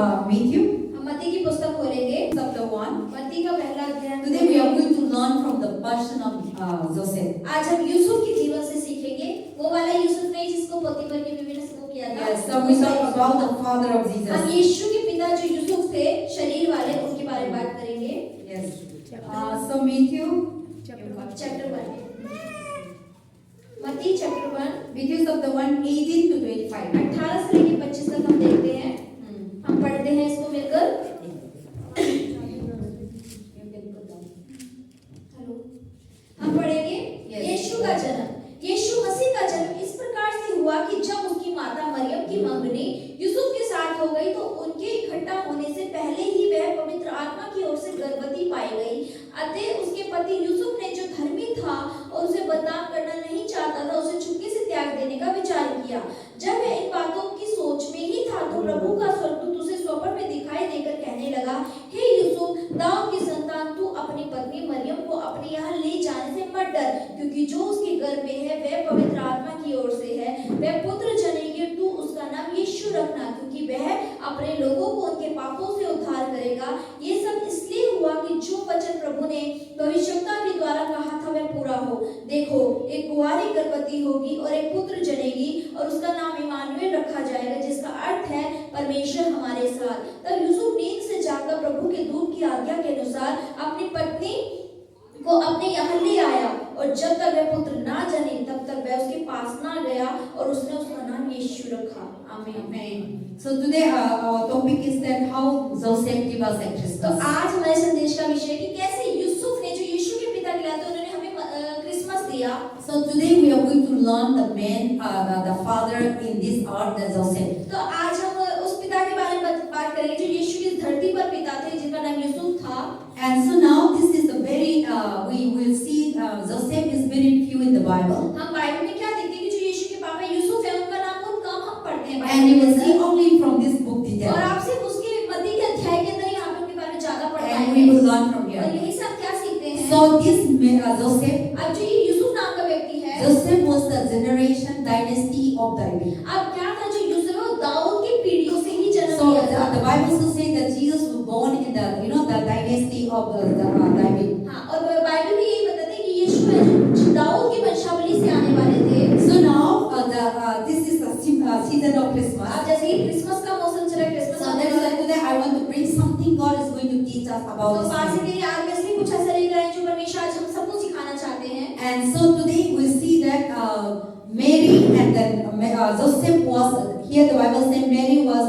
Matthew हम मत्ती की पुस्तक खोलेंगे, chapter 1. मत्ती का पहला अध्याय। Today we are going to learn from the person of Joseph. आज हम यूसुफ के जीवन से सीखेंगे, वो वाला यूसुफ नहीं जिसको पोतीफर की बीवी ने सबको किया था। Yes, so we talk about the father of हम Jesus. यीशु के पिता जो यूसुफ थे, शरीर वाले, उनके बारे में बात करेंगे। Yes. So Matthew चैप्टर 1, मत्ती चैप्टर 1, Matthew chapter 1, 18 to 25. 18 से लेकर 25 तक हम देखते हैं। हम पढ़ते हैं इसको मिलकर। हेलो, हम पढ़ेंगे। यीशु का जन्म। यीशु मसीह का जन्म इस प्रकार से हुआ कि जब उसकी माता मरियम की मंगनी यूसुफ के साथ हो गई तो उनके इकट्ठा होने से पहले ही वह पवित्र आत्मा की ओर से गर्भवती पाई गई। अतः उसके पति यूसुफ ने, जो धर्मी था और उसे बदनाम करना नहीं चाहता था, उसे चुपके से त्याग देने का विचार किया। जब वह इन बातों की सोच में ही था तो प्रभु का स्वर्गदूत उसे स्वप्न में दिखाई देकर कहने लगा, हे यूसुफ, दाऊद की संतान, तू अपनी पत्नी मरियम को अपने यहाँ ले जाने से मत डर, क्योंकि जो उसके गर्भ में है वह पवित्र आत्मा की ओर से है। वह पुत्र जनेगी, तू उसका नाम यीशु रखना, क्योंकि वह अपने लोगों को उनके पापों से उद्धार करेगा। ये सब इसलिए हुआ कि जो वचन प्रभु ने भविष्यवक्ता के द्वारा कहा था वह पूरा हो। देखो, एक कुंवारी गर्भवती होगी और एक पुत्र जनेगी और उसका नाम इमानुएल रखा जाएगा, जिसका अर्थ है परमेश्वर हमारे साथ। तब यूसुफ नींद से जाकर प्रभु के दूत की आज्ञा के अनुसार अपनी पत्नी को अपने यहाँ ले आया, और जब तक वह पुत्र ना जने तब तक वह उसके पास ना गया, और उसने उसका नाम यीशु रखा। आमीन। Amen. So today our topic is that how Joseph gave us a तो Christmas. आज हमारे संदेश का विषय है कि कैसे यूसुफ ने, जो यीशु के पिता कहलाते, उन्होंने हमें क्रिसमस दिया। So today we are going to learn the man, the father in this earth, the Joseph. तो आज हम उस पिता के बारे में बात करेंगे जो यीशु की धरती पर पिता थे, जिनका नाम यूसुफ था। And so now this is a very we will see Joseph is very few in the Bible. हम बाइबल में क्या देखते हैं कि जो यीशु के पापा यूसुफ है, उनका नाम बहुत कम हम पढ़ते हैं And you will Bible see में। only from this book और detail. आप सिर्फ उसके मत्ती के अध्याय के अंदर ही आप उनके बारे में ज्यादा पढ़ And we will पाएंगे। learn from और here. यही सब क्या सीखते हैं। So this Joseph, अब जो ये यूसुफ नाम का व्यक्ति है, Joseph was the generation dynasty of David. अब क्या था, जो यूसुफ है वो दाऊद की पीढ़ियों से ही जन्म So लिया था। the Bible also say that Jesus was born in the the dynasty of David. हाँ, और बाइबल भी यही बताते हैं कि यीशु है जो दाऊद की वंशावली से आने वाले थे। So now this is the season of Christmas. अब जैसे ही क्रिसमस का मौसम चला, क्रिसमस So आने that's वाला why है, today I want to bring something God is going to teach us about तो this पास time. के लिए आज वैसे ही कुछ ऐसा लेकर आए जो परमेश्वर आज हम सबको सिखाना चाहते हैं। And so today we see that Mary and then Joseph was here. The Bible says Mary was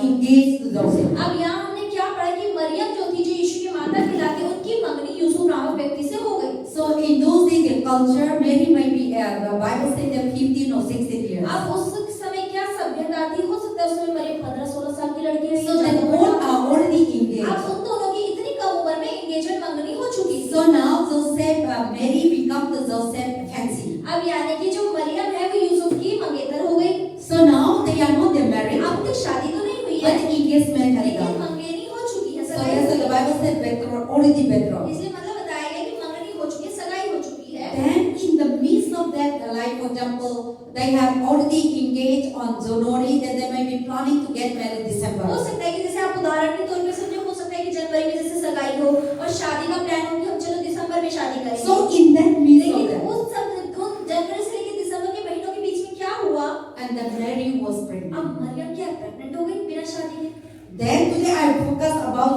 engaged to Joseph. अब यहाँ हमने क्या पढ़ा कि मरियम जो थी, जो यीशु की माता कहलाती, उनकी मंगनी यूसुफ नामक व्यक्ति से हो गई। So in those days, the culture, Mary might be the Bible says that 15 or 16 years. अब उस समय क्या सभ्यता थी, हो सकता है उस समय मरियम 15-16 साल की लड़की रही। So they both are already engaged. अब उन दोनों की इतनी कम उम्र में एंगेजमेंट मंगनी हो चुकी थी। So now Joseph, Mary become the Joseph fancy. अब यानी कि जो मरियम है वो यूसुफ की मंगेतर हो गई। So now they are not yet married, अब तक शादी तो नहीं हुई but है, engagement has लेकिन done. मंगनी हो चुकी है, So सगाई that's हो what the चुकी Bible said betrothal, already है। betrothal. इसलिए मतलब बताया गया कि मंगनी हो चुकी है, सगाई हो चुकी है। Then in the midst of that, like for example, they have already engaged on January, then they may be planning to get married हो December. सकता है कि जैसे आप उदाहरण के तौर पे समझो, हो सकता है कि जनवरी में जैसे सगाई हो और शादी का प्लान हो कि हम चलो दिसंबर में शादी करेंगे। So in that midst of लेकिन that, उस जनवरी से लेकर दिसंबर के महीनों के बीच में क्या हुआ, and then Mary was pregnant. अब मरियम क्या प्रेग्नेंट हो गई बिना शादी के। Then today I focus about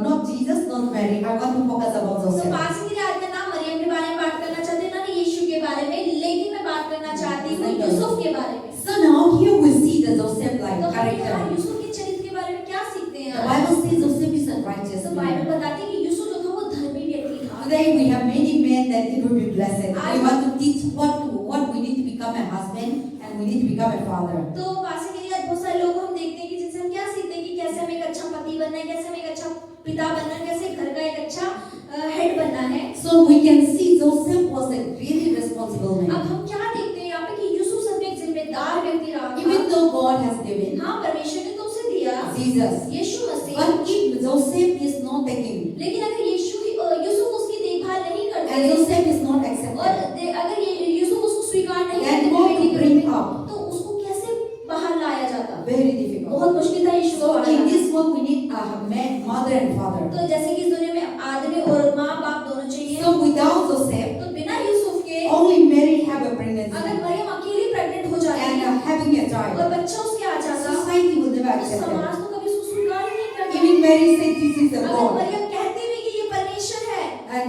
not Jesus, not Mary. I want to focus about तो Joseph. पास के लिए आज मैं ना मरियम के बारे में बात करना चाहती हूँ, ना यीशु के बारे में, लेकिन मैं बात करना चाहती हूँ यूसुफ के बारे में। So now here we see the Joseph like तो हम यहाँ character. यूसुफ के चरित्र के बारे में क्या सीखते हैं The आज? Bible says Joseph is a righteous तो man. बाइबल बताती है कि यूसुफ जो था वो धर्मी व्यक्ति था। Today we have many men that it will be blessed. We want to teach what we need to become a husband and we need to become a father. तो पास के लिए बहुत सारे लोग हम देखते हैं कि जिनसे हम क्या सीखते हैं कि कैसे हमें एक अच्छा पति बनना है, कैसे हमें एक अच्छा पिता बनना है, कैसे घर का एक अच्छा हेड बनना है। So we can see Joseph was a really responsible अब man. हम क्या देखते हैं यहाँ पे कि यूसुफ सब में एक जिम्मेदार व्यक्ति रहा था। Even though God has given हाँ, परमेश्वर ने तो उसे दिया Jesus, Yeshu Masih, but if Joseph is not taking लेकिन अगर यूसुफ उसकी देखभाल नहीं and करते Joseph is not और accepted, अगर ये यूसुफ उसको स्वीकार नहीं then करते God to बेटी के bring रूप में, up तो उसको कैसे बाहर लाया जाता, very difficult. बहुत मुश्किल था यीशु को So in पाना। this world we need a mother and father. तो जैसे कि इस दुनिया में आदमी और माँ बाप दोनों चाहिए, So without Joseph, तो बिना यूसुफ के only Mary have a pregnancy अगर मरियम अकेली प्रेग्नेंट हो जाती and having a child. और बच्चा उसके आ जाता, Society will never तो accept it. समाज तो कभी उसको स्वीकार ही नहीं करता। Even Mary said this is a अगर God मरियम कहती भी कि ये परमेश्वर है and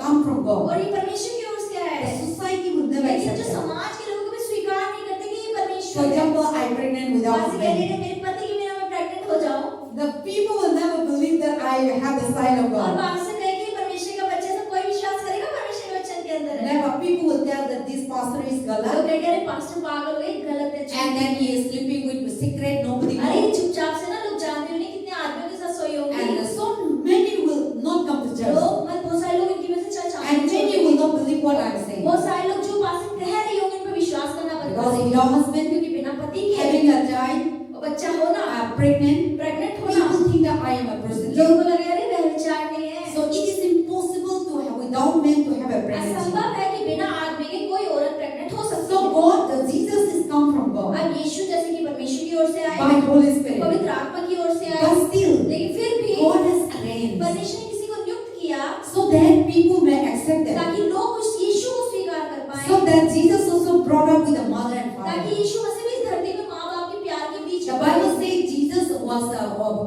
come from God. और ये परमेश्वर की ओर से आया The है, society will never लेकिन accept जो it. समाज के लोग कभी स्वीकार नहीं करते कि ये For परमेश्वर है। example, I'm pregnant without जैसे कह रही husband. है मेरे पति के बिना मैं प्रेग्नेंट हो जाऊं, The people will never believe that I have the sign of और God. बाहर से कहे कि परमेश्वर का बच्चा, तो कोई विश्वास करेगा परमेश्वर के बच्चे के अंदर है। Never. People will tell that this pastor is लोग galat कहेंगे अरे पास्टर पागल हो गए, गलत है, झूठ and है। then he is sleeping with secret, nobody अरे knows. चुपचाप से ना, लोग जानते भी नहीं कितने आदमियों के साथ सोई होंगी। And so many will not come to church. लोग मत, बहुत सारे लोग इनकी वजह से चर्च आते And many हैं। will not believe what I'm saying. बहुत सारे लोग जो पास कह रही होंगे इन पर विश्वास करना बंद कर Because देंगे। your husband क्योंकि बिना पति के having a child, बच्चा होना, pregnant, प्रेग्नेंट होना, people think that I am a prostitute. लोगों को लगे अरे वह विचार नहीं है। So it is impossible to have without men to have a pregnancy. असंभव है कि बिना आदमी के कोई औरत प्रेग्नेंट हो सकती So है। God, Jesus is come from God अब यीशु जैसे कि परमेश्वर की ओर से आए, by Holy Spirit. पवित्र आत्मा की ओर से आए, But still, लेकिन फिर भी God has arranged परमेश्वर ने किसी को नियुक्त किया so that people may accept them. ताकि लोग उस यीशु को स्वीकार कर पाए, So that Jesus also brought up with a mother and ताकि father. यीशु मसीह भी इस धरती में माँ बाप के प्यार के बीच The Bible says Jesus was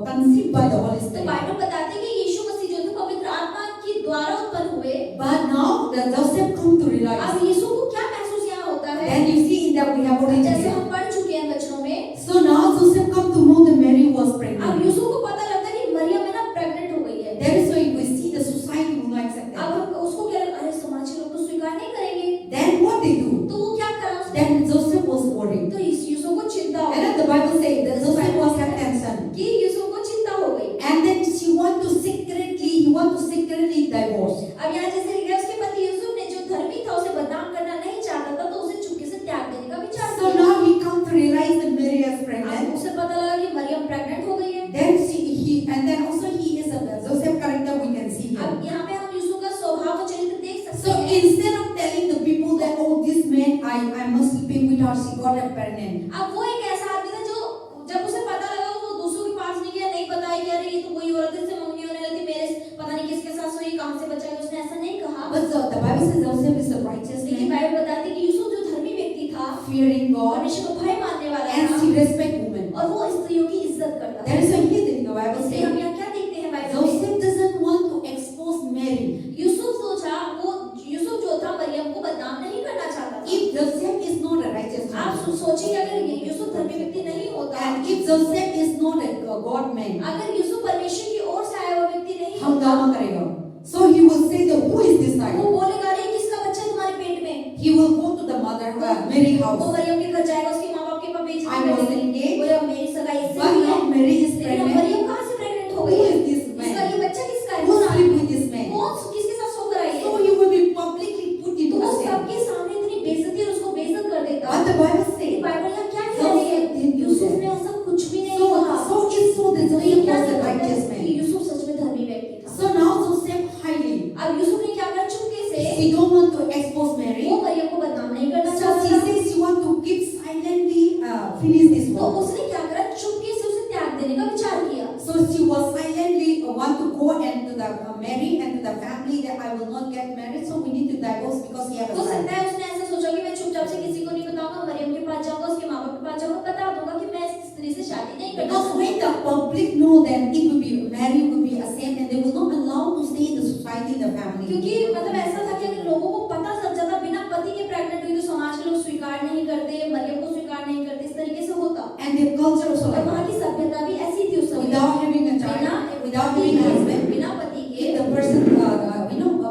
conceived by the Holy तो Spirit. बाइबल बताते हैं कि यीशु मसीह जो थे पवित्र आत्मा के द्वारा उत्पन्न हुए। But now the Joseph come to realize. अब यीशु को क्या महसूस यहाँ होता है, Then you see that we have already जैसे seen. हम पढ़ चुके हैं वचनों में। So now Joseph come to know that Mary was अब pregnant. यीशु को पता लगता है कि मरियम है ना प्रेग्नेंट हो गई है। That is why we see the society will not accept अब that. हम उसको क्या, अरे समाज के लोग तो स्वीकार नहीं करेंगे, Then what they do? तो वो क्या करा उसने, Then Joseph was worried. तो यीशु को चिंता हो And then the Bible says that Joseph was had tension. कि यीशु को चिंता हो गई। And then he want to secretly divorce. अब यहाँ जैसे लिखा है उसके पति यूसुफ ने जो धर्मी था उसे बदनाम करना नहीं चाहता था, तो उसे चुपके से त्याग देने का विचार So किया। now he come to realize that Mary is अब pregnant. उसे पता लगा कि मरियम प्रेग्नेंट हो गई है। And then also he is a Joseph character we can see here. अब यहाँ पे हम यीशु का स्वभाव और चरित्र देख सकते So हैं। instead of telling the people that oh this man I must sleeping with her, she got pregnant. अब वो एक ऐसा आदमी था जो जब उसे पता लगा वो दूसरों के पास नहीं गया, नहीं बताया कि अरे ये तो कोई औरत से मंगनी होने लगी, मेरे पता नहीं किसके साथ सोई, कहां से बचा गया, उसने ऐसा नहीं कहा। But the Bible says Joseph is a righteous लेकिन man, बाइबल बताती है कि यूसुफ जो धर्मी व्यक्ति था, fearing God, परमेश्वर को भय मानने वाला and था she respect women. और वो स्त्रियों की इज्जत करता That था। is why here the Bible इसलिए हम says यहाँ क्या देखते हैं बाइबल में, Joseph doesn't want to expose Mary. Yusuf जो था मरियम को बदनाम नहीं करना चाहता था। If Joseph is not a righteous आप man, सोचिए अगर यूसुफ धर्मी व्यक्ति नहीं होता, and if Joseph is not a God man, अगर यूसुफ परमेश्वर की ओर से आया हुआ व्यक्ति नहीं होता, हंगामा करेगा. So he will say that who is this वो child? बोलेगा अरे किसका बच्चा है तुम्हारे पेट में। He will go to the mother Mary वो house. मरियम के घर जाएगा, उसके माँ बाप के पास बेइज्जती I was करेगा। engaged, बोलेगा मेरी सगाई इससे but हुई है। now Mary is लेकिन अब pregnant. मरियम कहाँ से प्रेग्नेंट हो Who गई है? is this इसका man? ये बच्चा किसका है? Who sleep with this man? कौन किसके साथ सो कर आई है? So he will be publicly put तो into वो a shame. सबके सामने इतनी बेइज्जती और उसको बेइज्जत कर देता। But the Bible ये says, बाइबल यहाँ क्या कह रही है? यूसुफ ने ऐसा कुछ भी नहीं कहा। so it's so that तो ये Joseph क्या was a कहता है righteous कि man. यूसुफ सच में धर्मी व्यक्ति था। So now Joseph highly, अब यूसुफ ने क्या करा, चुपके से he don't want to expose Mary. वो मरियम को बदनाम नहीं करना So चाहता she था। says she want to keep silently finish this तो work. उसने क्या करा, चुपके से उसे त्याग देने का विचार किया। So she was silently want to go and to the Mary and to the family that I will not get married. So we need to divorce because he have a हो son. सकता है उसने ऐसा सोचा कि मैं चुपचाप से किसी को नहीं बताऊंगा, मरियम के पास जाऊंगा, उसके माँ बाप के पास जाऊंगा, बता दूंगा कि मैं इस स्त्री से शादी नहीं करना Because when चाहता। the public know, then it will be Mary will be ashamed and they will not allow to stay in the society, in the family. क्योंकि मतलब ऐसा था कि अगर लोगों को पता चल जाता बिना पति के प्रेग्नेंट हुई तो समाज के लोग स्वीकार नहीं करते, मरियम को स्वीकार नहीं करते, इस तरीके से होता। And their culture also और like वहाँ that. की सभ्यता भी ऐसी थी उस समय। Without having a child, without having a husband, बिना पति के if the person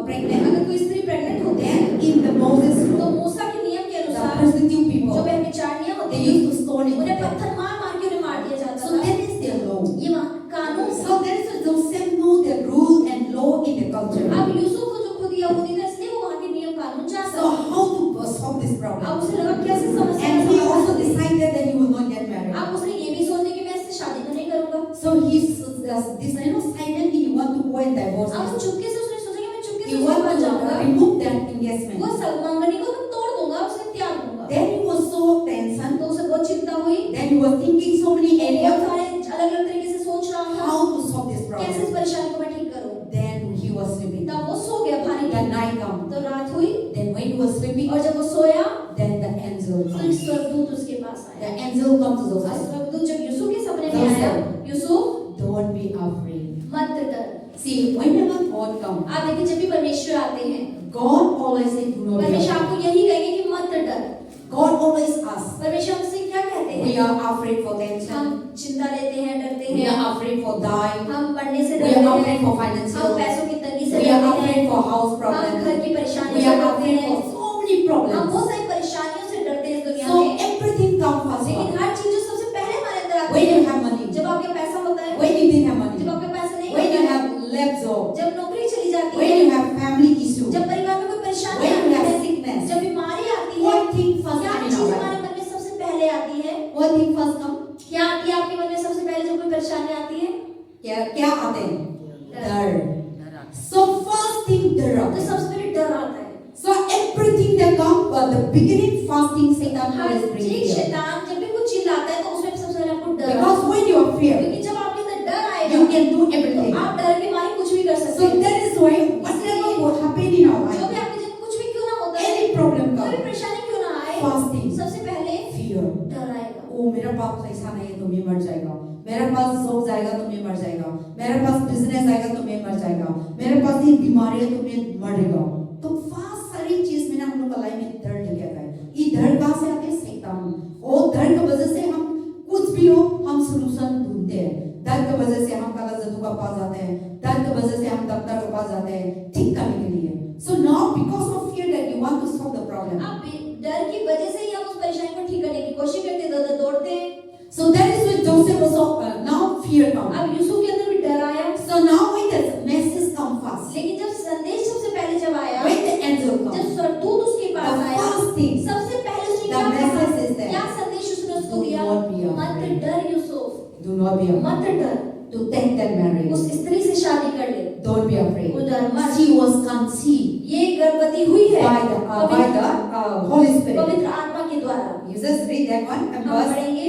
pregnant, अगर कोई स्त्री प्रेग्नेंट होते हैं then in the Moses तो law, मूसा के नियम के the अनुसार prostitute जो people, व्यभिचारिणियां होती they हैं used to stone उन्हें it. पत्थर मार मार के उन्हें मार दिया जाता So था। that is their law. ये वहाँ कानून था। So there is a Joseph know the rule and law in the culture. अब यूसुफ को जो खुद यहूदी था इसलिए वो वहाँ के नियम कानून जानता So था। how to solve this problem? अब उसे लगा कैसे समस्या And का he समाधान also करें। decided that he will not get married. अब उसने ये भी सोचा कि मैं इससे शादी तो नहीं करूंगा। So he's silently he want to go and divorce अब her. चुपके से उसने सोचा कि मैं चुपके He से want उसके पास to जाऊंगा, remove that engagement. वो मंगनी को मैं तोड़ दूंगा, उसे त्याग दूंगा। Then he was so tension. तो उसे बहुत चिंता हुई, Then he was thinking so many बहुत areas. सारे समझ में आया? Yusuf don't be afraid. मत डर। See, whenever God comes, आप देखिए जब भी परमेश्वर आते हैं, God always says, do not be परमेश्वर afraid. आपको यही कहेंगे कि मत डर। God always asks. परमेश्वर हमसे क्या कहते We हैं? are afraid for tension. हम चिंता लेते हैं, डरते We हैं, are afraid for dying. हम पढ़ने से We डरते are हैं, afraid for हम financial. पैसों की तंगी से We are डरते afraid हैं, for house हम problems. घर की परेशानी We से are डरते afraid हैं, for so many हम problems. बहुत सारी परेशानियों से डरते हैं इस दुनिया So में। everything comes first. लेकिन हर चीज जो सबसे पहले हमारे अंदर आती When है, you have money, जब आपके पैसा होता है, when you didn't have money, जब आपके पैसा नहीं when you होता है, have left job, जब नौकरी चली जाती when है, you have family issue, जब परिवार में कोई परेशानी when you आती have है, sickness, जब बीमारी आती है, what thing first क्या come in चीज our हमारे life? मन में सबसे पहले आती है? What thing first come? क्या आती है आपके मन में सबसे पहले जब कोई परेशानी आती है? क्या आते हैं? डर. So first thing डर तो आता है. सबसे पहले डर आता है। So everything that comes, the beginning first thing Satan her always brings ठीक fear. शैतान जब भी कुछ चिल्लाता है तो उसमें सबसे पहले आपको डर आता Because when you are है। fear, क्योंकि जब आपके अंदर डर आएगा, you can do तो everything. आप डर के मारे कुछ भी कर सकते So हैं। that is why whatever will happen in our जो भी life, आपके जीवन कुछ भी क्यों ना होता है, any problem कोई भी comes, परेशानी क्यों ना आए, first thing, सबसे पहले fear. डर आएगा। ओ मेरा पास पैसा नहीं है तो मैं मर जाएगा, मेरा पास जॉब जाएगा तो मैं मर जाएगा, मेरे पास बिजनेस आएगा तो मैं मर जाएगा, मेरे पास ये बीमारी है तो मैं मरेगा। तो फास्ट सारी चीज में ना हम लोग का लाइफ में डर लेके आता है। ये डर कहाँ से आते हैं? शैतान। और डर की वजह से हम कुछ भी हो हम सलूशन ढूंढते हैं। डर की वजह से हम काला जादू का पास जाते हैं, डर की वजह से हम डॉक्टर के पास जाते हैं ठीक करने के लिए। So now because of fear that you want to solve the problem. आप डर की वजह से ही हम उस परेशानी को ठीक करने की कोशिश करते हैं, दौड़ते हैं। So that is why Joseph was now fear comes. अब यूसुफ के अंदर भी डर आया। So now when the message come first, लेकिन जब संदेश सबसे पहले जब आया, when the angel जब comes, स्वर्गदूत उसके the पास आया, first thing, सबसे पहले उसने the क्या कहा? message is that क्या संदेश उसने उसको do दिया? not be मत afraid. डर Yusuf, Do not be afraid. मत डर, To take that marriage. उस स्त्री से शादी कर ले, Don't be afraid. वो डर मत। She was conceived ये गर्भवती हुई है by the Holy Spirit. पवित्र आत्मा के द्वारा। You just read that one and हम पढ़ेंगे,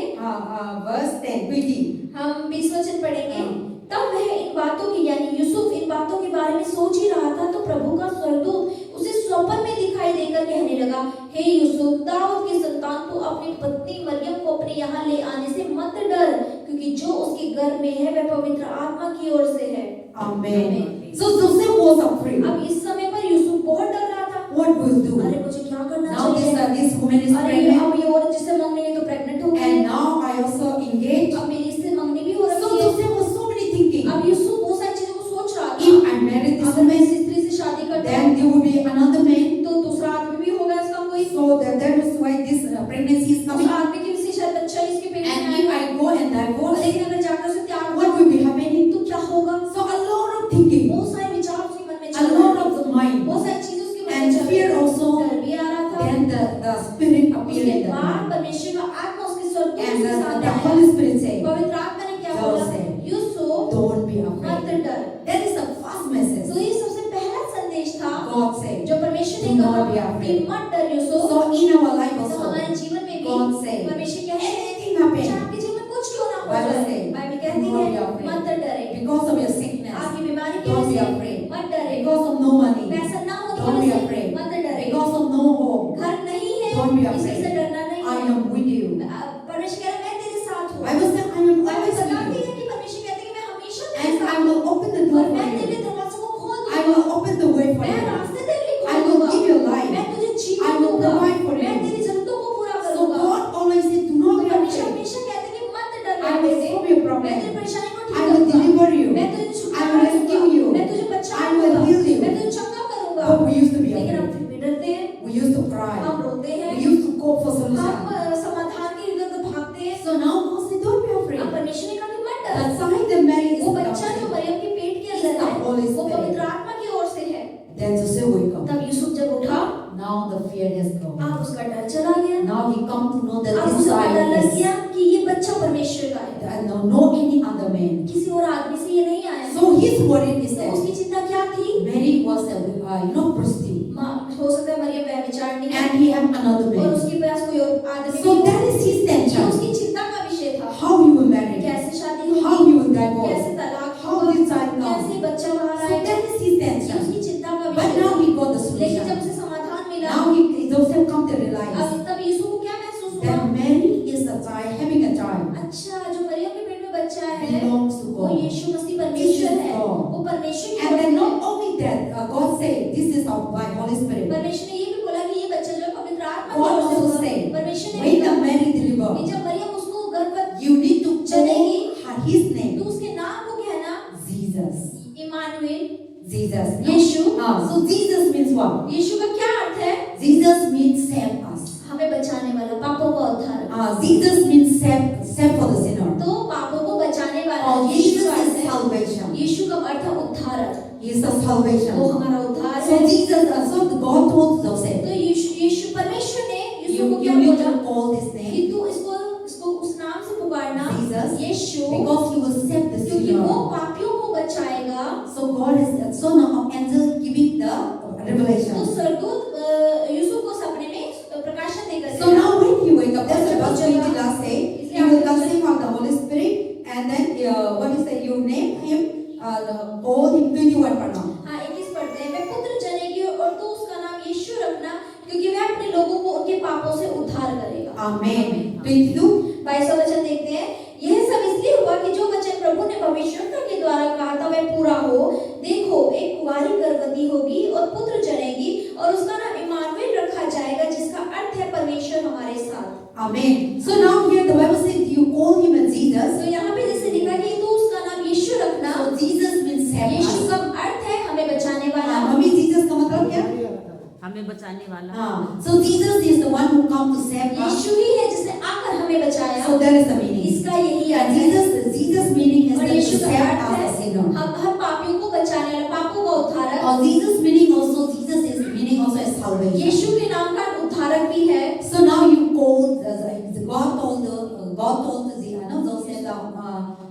verse 10, 20. हम 20 वचन पढ़ेंगे। हाँ। तब वह इन बातों की यानी यूसुफ इन बातों के बारे में सोच ही रहा था, तो प्रभु का स्वर्गदूत उसे स्वप्न में दिखाई देकर कहने लगा, हे यूसुफ, दाऊद की संतान, तू अपनी पत्नी मरियम को अपने यहाँ ले आने से मत डर, क्योंकि जो उसके गर्भ में है वह पवित्र आत्मा की ओर से है। Amen. So Joseph was afraid. अब इस समय पर यूसुफ बहुत डर रहा था। What will you do? अरे मुझे क्या करना Now चाहिए? this woman is अरे pregnant, अब ये औरत जिससे मंगनी है तो प्रेग्नेंट हो गई, and now I also engaged. अब मेरी इससे मंगनी भी हो So रही है। Joseph was so many thinking. अब यूसुफ बहुत सारी चीजों को सोच रहा था। If I marry this अगर मैं woman, इस स्त्री से शादी करता then हूँ there will be another man. तो दूसरा आदमी भी होगा इसका कोई, So that is why this pregnancy is उस coming. आदमी की वजह से शायद बच्चा इसके पेट में And if आएगा। I go and divorce, लेकिन अगर जाकर उसे त्याग what दो will be happening? तो क्या होगा? So a lot of thinking, बहुत सारे विचार उसके मन में a चल lot रहे of थे, the mind, बहुत सारी चीजें उसके मन में and चल रही fear थी। also. डर भी आ रहा था। Then the spirit appeared उसके in the बाद mind. परमेश्वर का आत्मा उसके स्वर्गदूत And के साथ the आया। Holy Spirit said, पवित्र आत्मा ने क्या Don't बोला? say. यूसुफ, don't be मत afraid. डर। That is the first message. तो ये सबसे पहला संदेश था God said. जो परमेश्वर ने Do कहा not be कि afraid. मत डर Yusuf. So in our life तो also, हमारे जीवन में भी God said, परमेश्वर कहते हैं, anything happen चाहे आपके जीवन में कुछ क्यों ना हो Bible जाए, say, बाइबल do कहती not be है afraid. मत डरे। because of your sickness. आपकी बीमारी की Don't be वजह से afraid. मत डरे। Because of no money. पैसा ना होने Don't की be वजह से afraid. मत डरे। Because of no hope. घर नहीं है, Don't be इसी afraid. से डरना नहीं I है। am with you. परमेश्वर कह रहा है मैं तेरे साथ हूँ। I will say I am Bible always बताती with you. है कि परमेश्वर कहते हैं कि मैं हमेशा तेरे And साथ I हूँ will open the door और for मैं तेरे you. लिए दरवाजों को खोल I दूंगा। will open the way for मैं you. रास्ते तेरे लिए I खोल will दूंगा। give you life. मैं तुझे I जीवन will दूंगा। provide for मैं you. तेरी जरूरतों को पूरा So करूंगा। God always said, do not तो be परमेश्वर afraid. हमेशा कहते हैं कि मत डर I will बेटे। solve your मैं problem. तेरी परेशानी को I ठीक will करूंगा। deliver you. मैं तुझे I छुटकारा will rescue दूंगा। you. मैं तुझे बचा I will लूंगा। heal you. मैं तुझे चंगा करूंगा। But we used to be लेकिन हम afraid. फिर भी डरते हैं, We used to cry. हम रोते हैं, We used to go for हम solution. समाधान के इधर उधर भागते हैं। So now God said, don't be afraid. अब परमेश्वर ने कहा कि मत डर। The sign that Mary is वो बच्चा जो coming. मरियम के पेट के It's अंदर the है, Holy वो Spirit. पवित्र आत्मा की ओर से है। Then Joseph wake up. तब यूसुफ जब उठा, Now the fear has gone. अब उसका डर चला गया। Now he come to know that अब this उसे पता child लग is गया कि ये बच्चा परमेश्वर का है, no any other man. किसी और आदमी से ये नहीं आया। So his worry is तो that उसकी चिंता क्या थी? Mary was a prostitute हो सकता है मरियम व्यभिचारिणी है and he had another और man. उसके पास कोई और आदमी So नहीं that is his है। ये tension. उसकी चिंता का विषय था। How he will marry, कैसे शादी how होगी, he will divorce, कैसे तलाक how होगा, this child कैसे comes. बच्चा बाहर So आएगा, that is his ये tension. उसकी चिंता का But विषय now था। he got the लेकिन जब solution. उसे समाधान मिला, Now Joseph come to realize अब तब यीशु को क्या महसूस हुआ? that Mary is a child, having a child. अच्छा, जो मरियम के पेट में है belongs to वो God. यीशु मसीह परमेश्वर है, God. वो परमेश्वर की And then ओर not है। only that, God said, this is of by Holy Spirit. परमेश्वर ने ये भी बोला कि ये बच्चा जो है पवित्र आत्मा God की ओर से also हुआ। said, परमेश्वर ने when भी the कहा Mary कि deliver, जब मरियम उसको गर्भवती you need to जनेगी, call his name, तो उसके नाम को कहना Jesus. Emmanuel, Jesus. Yeshu. So Jesus means what? Yeshu का क्या अर्थ है? Jesus means save us. हमें बचाने वाला, पापों का उद्धार। Jesus means save for the sinner. तो पापों को बचाने वाला Oh, यीशु Jesus का अर्थ is है। salvation. यीशु का अर्थ है उद्धारक, He is the salvation. वो हमारा उद्धार So है। Jesus, so God told Joseph, तो यीशु परमेश्वर ने यीशु को you क्या need बोला to call this कि name तू इसको उस नाम से पुकारना Jesus, Yeshu, because he will save the क्योंकि वो sinner. पापियों को बचाएगा। So God is, so now angel giving the तो revelation. स्वर्गदूत यूसुफ को सपने में प्रकाशन देकर So now when he wake up, that's the जब verse जब 20 last day, he will conceive of the Holy Spirit, and then what is that? You name him, call him 21 pronoun. हाँ 21 पढ़ते हैं, मैं पुत्र जनेगी और तू उसका नाम यीशु रखना, क्योंकि वह अपने लोगों को उनके पापों से उद्धार करेगा। Amen. 22. 22वां वचन देखते हैं, यह सब इसलिए हुआ कि जो वचन प्रभु ने भविष्यवक्ता के द्वारा कहा था वह पूरा हो। देखो, एक कुंवारी गर्भवती होगी और पुत्र जनेगी और उसका नाम इमानुएल रखा जाएगा, जिसका अर्थ है परमेश्वर हमारे साथ। Amen. So now here the Bible says you call him as Jesus. तो यहाँ पे जैसे लिखा कि तू उसका नाम यीशु रखना। So Jesus means save यीशु us. का अर्थ है हमें बचाने वाला। मम्मी Jesus का मतलब क्या? हमें बचाने वाला। So Jesus is the one who come to save us. यीशु ही है जिसने आकर हमें बचाया। So that is the meaning. इसका यही अर्थ Yeah, है। Jesus meaning is और that to यीशु का save अर्थ है us a sinner. हम पापियों को बचाने वाला, पापों का उद्धारक। Or Jesus meaning also, Jesus is meaning also as salvation. यीशु के नाम का उद्धारक भी है। So now you call God told Joseph,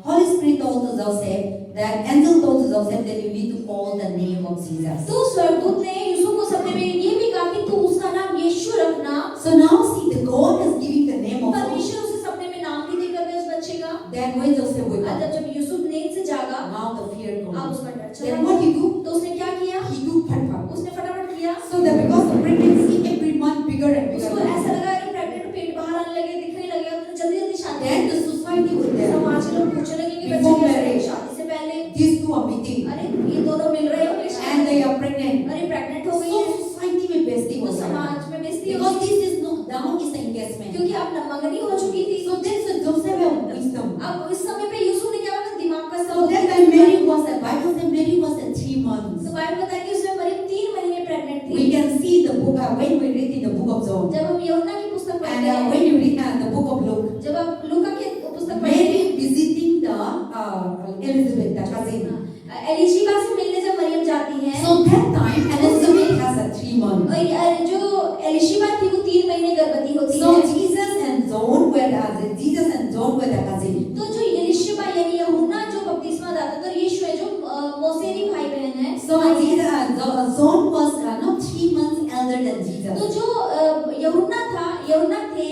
Holy Spirit told to Joseph, that angel told to Joseph that you need to call the name of Jesus. तो स्वर्गदूत ने यूसुफ को सपने में ये भी कहा कि तू उसका नाम यीशु रखना। So now see, the God is giving the name of परमेश्वर उसे सपने में नाम भी देकर गए उस बच्चे का। Then when Joseph woke up, जब यूसुफ नींद से जागा, now the fear अब comes. उसका डर चला Then what he do? तो उसने क्या किया? He do pat. उसने फटाफट किया। So that because of pregnancy, every month bigger and bigger. उसको ऐसा लगा कि प्रेग्नेंट पेट बाहर आने लगे, दिखने लगे, उसने जल्दी शादी Then the society was there. समाज के लोग पूछने लगे कि Before बच्चे marriage. कैसे शादी से पहले, These two are meeting अरे ये दोनों मिल रहे होंगे शादी and they में। are pregnant. अरे प्रेग्नेंट हो गई So है, society में बेइज्जती तो हो रहा है. समाज में बेइज्जती Because होगी, this is not now is the engagement. क्योंकि अब मंगनी हो चुकी थी। So that's a Joseph have wisdom. अब इस समय पे यूसुफ ने क्या बोला? दिमाग का So that time Mary was at Bible said Mary was at 3 months. तो बाइबल बताया कि उसमें मरियम 3 महीने प्रेग्नेंट थी। We can see the book when we read in the book of John जब हम यूहन्ना की पुस्तक पढ़ते and हैं, when you read the book of Luke, जब आप लूका की पुस्तक पढ़ते हैं, Mary visiting the Elizabeth, the cousin. Elisheba से मिलने जब मरियम जाती है, So that time Elizabeth has a 3 months. और जो एलिशिबा थी वो 3 महीने गर्भवती होती So है। Jesus and John were the cousin. तो जो एलिशिबा यानी यूहन्ना जो बपतिस्मा दाता था, और यीशु है जो मोसेरी भाई बहन है। So John was not 3 months elder than Jesus. तो जो यूहन्ना थे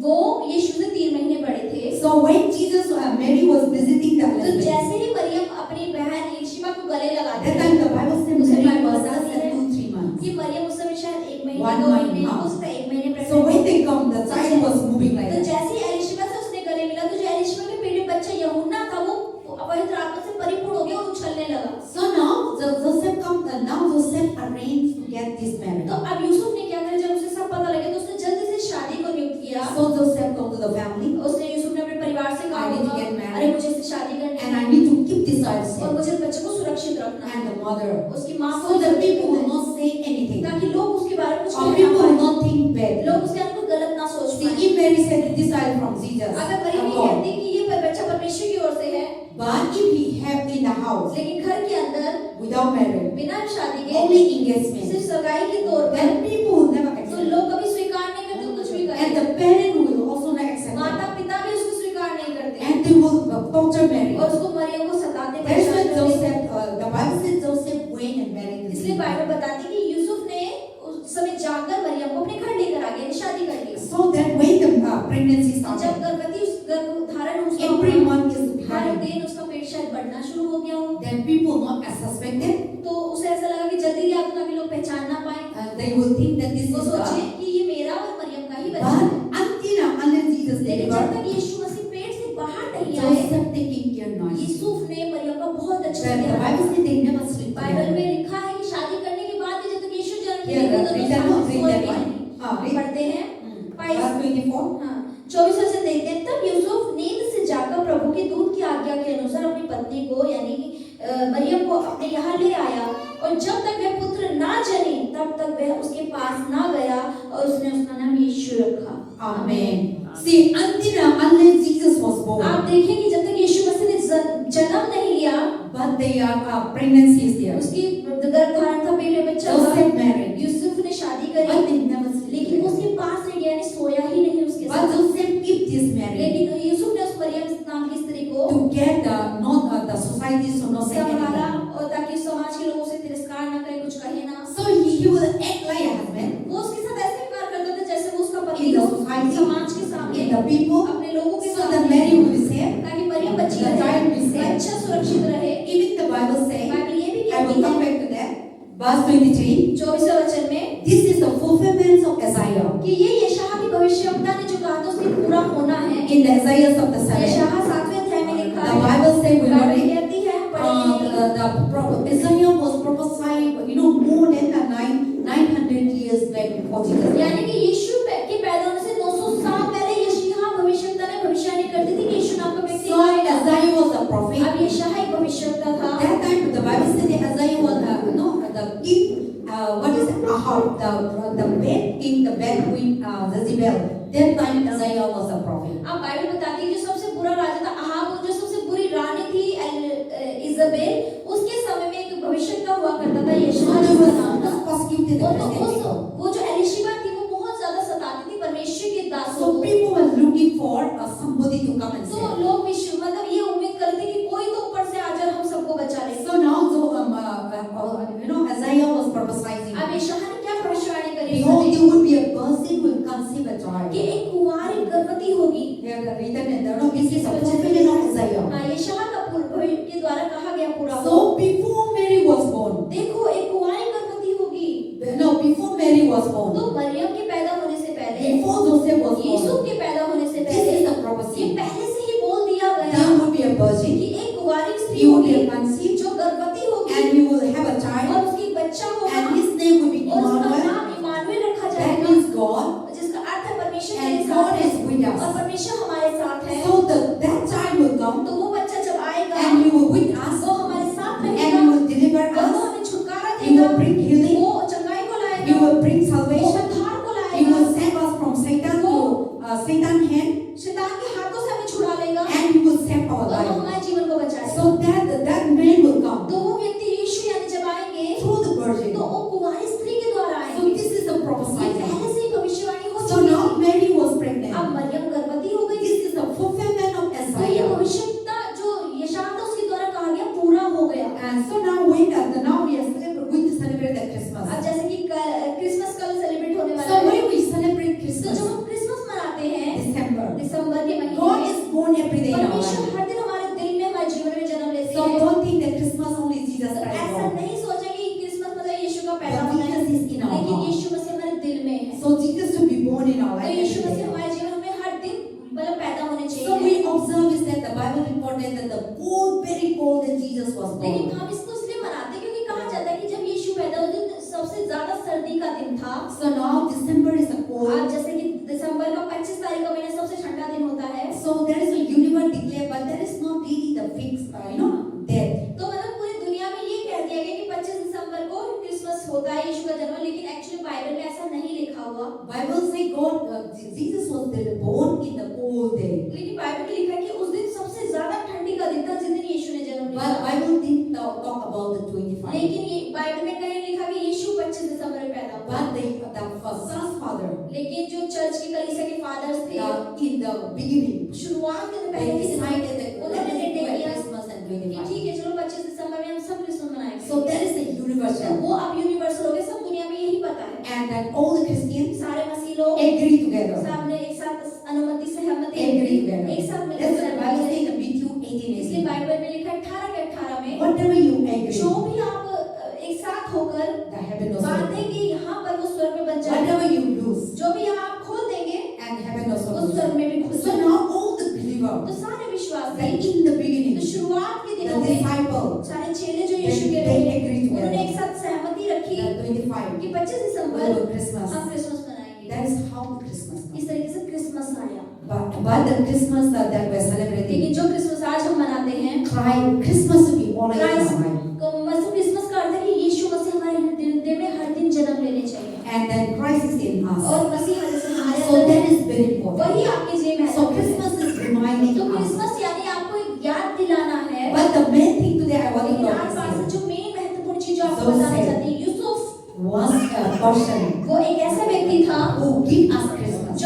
वो यीशु से 3 महीने बड़े थे। So when Mary was visiting the तो Elizabeth, जैसे ही मरियम अपनी बहन एलिशिबा को गले लगाती that है, time the Bible says उसे Mary बाइबल was बताती just है 2-3 months. कि मरियम उस समय शायद 1 महीने 1 2 month, महीने हाँ. हो सकता है 1 महीने So pregnant. when they come, the child was moving like तो that. जैसे ही एलिशिबा से उसने गले मिला, तो जो एलिशिबा के पेट में बच्चा यूहन्ना था वो पवित्र आत्मा से परिपूर्ण हो गया और उछलने लगा। So now Joseph arranged to get this marriage. तो अब यूसुफ ने क्या करा? जब उसे सब पता लगा तो उसने जल्दी से शादी को नियुक्त किया। So Joseph told to the family, उसने यूसुफ ने अपने परिवार से कहा I need to होगा, get married. अरे मुझे इससे शादी करनी and है I need to keep this child और safe. मुझे बच्चे को सुरक्षित रखना है, And the mother. उसकी माँ को So the सुरक्षित people will रखना not say anything. है, ताकि लोग उसके बारे में कुछ Or कहना people will पाए, not think bad. लोग उसके बारे में गलत ना सोच See, पाए। if Mary said this child from Jesus, अगर मरियम from ये God. कहती कि ये बच्चा परमेश्वर की ओर से है, But if he have in the house लेकिन घर के अंदर without marriage, बिना शादी के only engagement, सिर्फ सगाई के तौर पर, then people will never तो accept. लोग कभी स्वीकार नहीं करते, कुछ भी And करें। the parent will also not accept. माता पिता भी उसको स्वीकार नहीं करते And they will torture Mary. और उसको मरियम को सताते That's why परेशान करते। Joseph, the Bible says Joseph went and married the इसलिए sister. बाइबल बताती है कि यूसुफ ने उस समय जाकर मरियम को अपने घर लेकर आ गया, शादी कर ली। So that when the pregnancy जब started, गर्भवती गर्भधारण उसका every हुआ, month is हर beginning. दिन उसका पेट शायद बढ़ना शुरू हो गया हो, Then people not suspected. तो उसे ऐसा लगा कि जल्दी लिया तो ताकि लोग पहचान ना पाए, They will think that this वो is सोचे God. कि ये मेरा और मरियम का ही बच्चा है। But until Jesus लेकिन जब delivered, तक यीशु मसीह पेट से बाहर नहीं आए, Joseph taking care nicely. Yusuf ने मरियम का बहुत अच्छे से The ध्यान Bible रखा। says they never sleep Bible together. में लिखा है कि शादी करने के बाद भी जब तक यीशु जन्म Here, लेते तो read that दोनों one, साथ read सोए that भी one. नहीं। Read. पढ़ते हैं Verse 24. हाँ 24 वचन देखते हैं। तब यूसुफ नींद से जाकर प्रभु के दूत की आज्ञा के अनुसार अपनी पत्नी को यानी मरियम को अपने यहाँ ले आया और जब तक वह पुत्र ना जनी तब तक वह उसके पास ना गया और उसने उसका नाम यीशु रखा। Amen. See, unless Jesus was born, आप देखें कि जब तक यीशु मसीह ने जन्म नहीं लिया, but pregnancy is there. उसकी गर्भ धारण था, पेट में बच्चा था, Joseph married, यूसुफ ने शादी but करी, they never sleep लेकिन together. उसके पास रह गया, यानी सोया ही नहीं उसके But साथ। Joseph kept this marriage लेकिन यूसुफ ने उस मरियम नाम की स्त्री को to get the society to not say संभाला anything. और ताकि समाज के लोगों से तिरस्कार न करे, कुछ कहे ना। So he will act like a husband वो उसके साथ ऐसे व्यवहार करता था जैसे वो उसका पति in the हो, society, समाज के सामने, in the people, अपने लोगों के so that सामने, Mary will be saved. ताकि मरियम बची The child will be रहे, saved. बच्चा सुरक्षित रहे। Even the Bible says, Bible ये भी I will कहती come है back to that. Verse 23. 24वें वचन में This is the fulfillment of Isaiah. कि ये यशायाह की भविष्यवाणी ने जो कहा था उसके पूरा होना है। In the Isaiah chapter 7, यशायाह 7वें अध्याय में लिखा the है, Bible says, we Bible read, कहती है, पढ़िए the prophet Isaiah was prophesied, more than 900 years back before Jesus. यानी कि यीशु के पैदा होने से 900 साल पहले यशायाह भविष्यवक्ता ने भविष्यवाणी करती थी कि यीशु नाम का व्यक्ति So आएगा। Isaiah was a prophet. अब यशायाह एक भविष्यवक्ता था। That time the Bible says that Isaiah was the king. What is it? Ahab, the bad king, the bad queen, Jezebel. That time Isaiah was a prophet. अब Bible बताती है जो सबसे बुरा राजा था अहाब, जो सबसे बुरी रानी थी इज़बेल, उसके समय में एक भविष्यवक्ता हुआ करता था यशायाह जिसका नाम था। Persecuted. वो जो एलिशिबा थी वो बहुत ज्यादा सताती थी परमेश्वर के दासों So को। people were looking for somebody to come and तो save. लोग मतलब ये उम्मीद करते कि कोई तो ऊपर से आ जाए हम सबको बचा ले। So now, Isaiah was prophesying. अब यशायाह ने क्या भविष्यवाणी करी? Behold, there will be a person who will conceive a child. कि एक कुंवारी गर्भवती होगी। Here the written in the this is a fulfillment of Isaiah. हाँ, यशायाह का भविष्य के द्वारा कहा गया पूरा हुआ। So before Mary was born, देखो एक कुंवारी गर्भवती होगी। before Mary was born, तो मरियम के पैदा होने से पहले, before Joseph was Yeshu born, के पैदा होने से this पहले is the ये prophecy. पहले से ही बोल दिया गया There will be a virgin, कि एक कुंवारी स्त्री he will होगी be conceived, जो गर्भवती होगी and he will have a child, और उसकी बच्चा होगा and his name will be और उसका Emmanuel. नाम इमानुएल रखा That जाएगा, means God, जिसका अर्थ है परमेश्वर and मेरे God साथ है is with और us. परमेश्वर हमारे साथ है। So that child will come, तो वो बच्चा जब आएगा and he will with us, वो हमारे साथ and रहेगा he will deliver और वो us. हमें छुटकारा He will देगा, bring healing. वो चंगाई को He लाएगा, will bring वो salvation. उद्धार को He लाएगा, will save us from Satan to Satan's hand, शैतान के हाथों से हमें छुड़ा लेगा and he will save our और वो life. हमारे जीवन को बचाएगा। So that man will come तो वो व्यक्ति यीशु यानी जब आएंगे through the virgin. तो वो कुंवारी स्त्री के द्वारा So आएंगे। this is the ये prophecy. पहले से ही भविष्यवाणी हो So चुकी now थी। Mary was अब pregnant. मरियम गर्भवती हो गई। This is the fulfillment of तो ये Isaiah. भविष्यता जो यशायाह था उसके द्वारा कहा गया पूरा हो गया। And so now now we are going to celebrate the Christmas. अब जैसे कि क्रिसमस कल सेलिब्रेट होने वाला So है, when we celebrate तो Christmas, जब हम क्रिसमस मनाते हैं December, दिसंबर के महीने God में, is born every day in our परमेश्वर life. हर दिन हमारे दिल में हमारे जीवन में जन्म लेते So हैं। don't think that Christmas only Jesus तो Christ ऐसा born. नहीं सोचेंगे कि क्रिसमस मतलब यीशु का पैदा But होना है, Jesus is in our लेकिन heart. यीशु मसीह हमारे दिल में है। So Jesus to be born in our तो life यीशु every मसीह day. हमारे जीवन में हर दिन मतलब पैदा होने So चाहिए। we observe is that the Bible reported that the cold, very cold, that Jesus was लेकिन born. हम इसको इसलिए मनाते हैं क्योंकि कहा जाता है कि जब यीशु पैदा हुए दिन सबसे ज्यादा सर्दी का दिन था। So now December is a आज cold. जैसे कि दिसंबर का 25 तारीख का महीना सबसे ठंडा दिन होता है। So there is a universe declared, but there is not really the fixed, date. तो मतलब पूरी दुनिया में ये कह दिया गया कि 25 दिसंबर को क्रिसमस होता है यीशु का जन्म, लेकिन एक्चुअली बाइबल में ऐसा नहीं लिखा हुआ। Bible say Jesus was born in the cold day. लेकिन बाइबल में लिखा है कि उस दिन सबसे ज्यादा ठंडी का दिन था जिस दिन यीशु ने जन्म लिया। But Bible didn't talk about the 25. लेकिन ये बाइबल में कहीं लिखा कि यीशु 25 दिसंबर में पैदा हुआ। But the first father, लेकिन जो चर्च की कलीसिया के फादर्स थे in the beginning, शुरुआत में they पहले decided that उन्होंने let us do निर्णय a किया Christmas and कि 25. ठीक है चलो 25 दिसंबर में हम सब क्रिसमस मनाएंगे। So there is a तो universal, वो अब यूनिवर्सल हो गया, सब दुनिया में यही पता है। and that all the Christians सारे मसीह लोग agree together. सामने एक साथ अनुमति सहमति Agree together. एक साथ That's मिलकर the Bible say in Matthew 18. इसलिए बाइबल में लिखा है 18 के 18 में Whatever you agree, जो भी आप एक साथ होकर the heaven also. बांधेंगे यहाँ पर वो स्वर्ग में बन जाएगा, Whatever you lose, जो भी यहाँ आप खोल देंगे and heaven also. वो स्वर्ग में भी खुल So जाएगा। now all the believers, तो सारे विश्वासी थी, that in the beginning, तो शुरुआत के the दिनों में disciples, सारे चेले जो यीशु के they रहे agreed together. उन्होंने एक साथ सहमति रखी the 25, कि 25 we दिसंबर will Christmas. हम क्रिसमस मनाएंगे। That is how the Christmas इस comes. तरीके से क्रिसमस आया। But the Christmas that we're celebrating, लेकिन जो क्रिसमस आज हम मनाते हैं, Christmas will be always Christ in our life. को मतलब क्रिसमस का अर्थ है कि यीशु मसीह हमारे हृदय में हर दिन जन्म लेने चाहिए And then Christ is in us. और मसीह हमारे So अंदर that है। is very important. वही आपके लिए So महत्वपूर्ण है। Christmas is reminding तो us. क्रिसमस यानी आपको एक याद दिलाना है। But the main thing today I want to लेकिन talk आज बात about से जो मेन महत्वपूर्ण चीज जो आपको Joseph बताना चाहती है, यूसुफ was a person वो एक ऐसा व्यक्ति था who give us Christmas,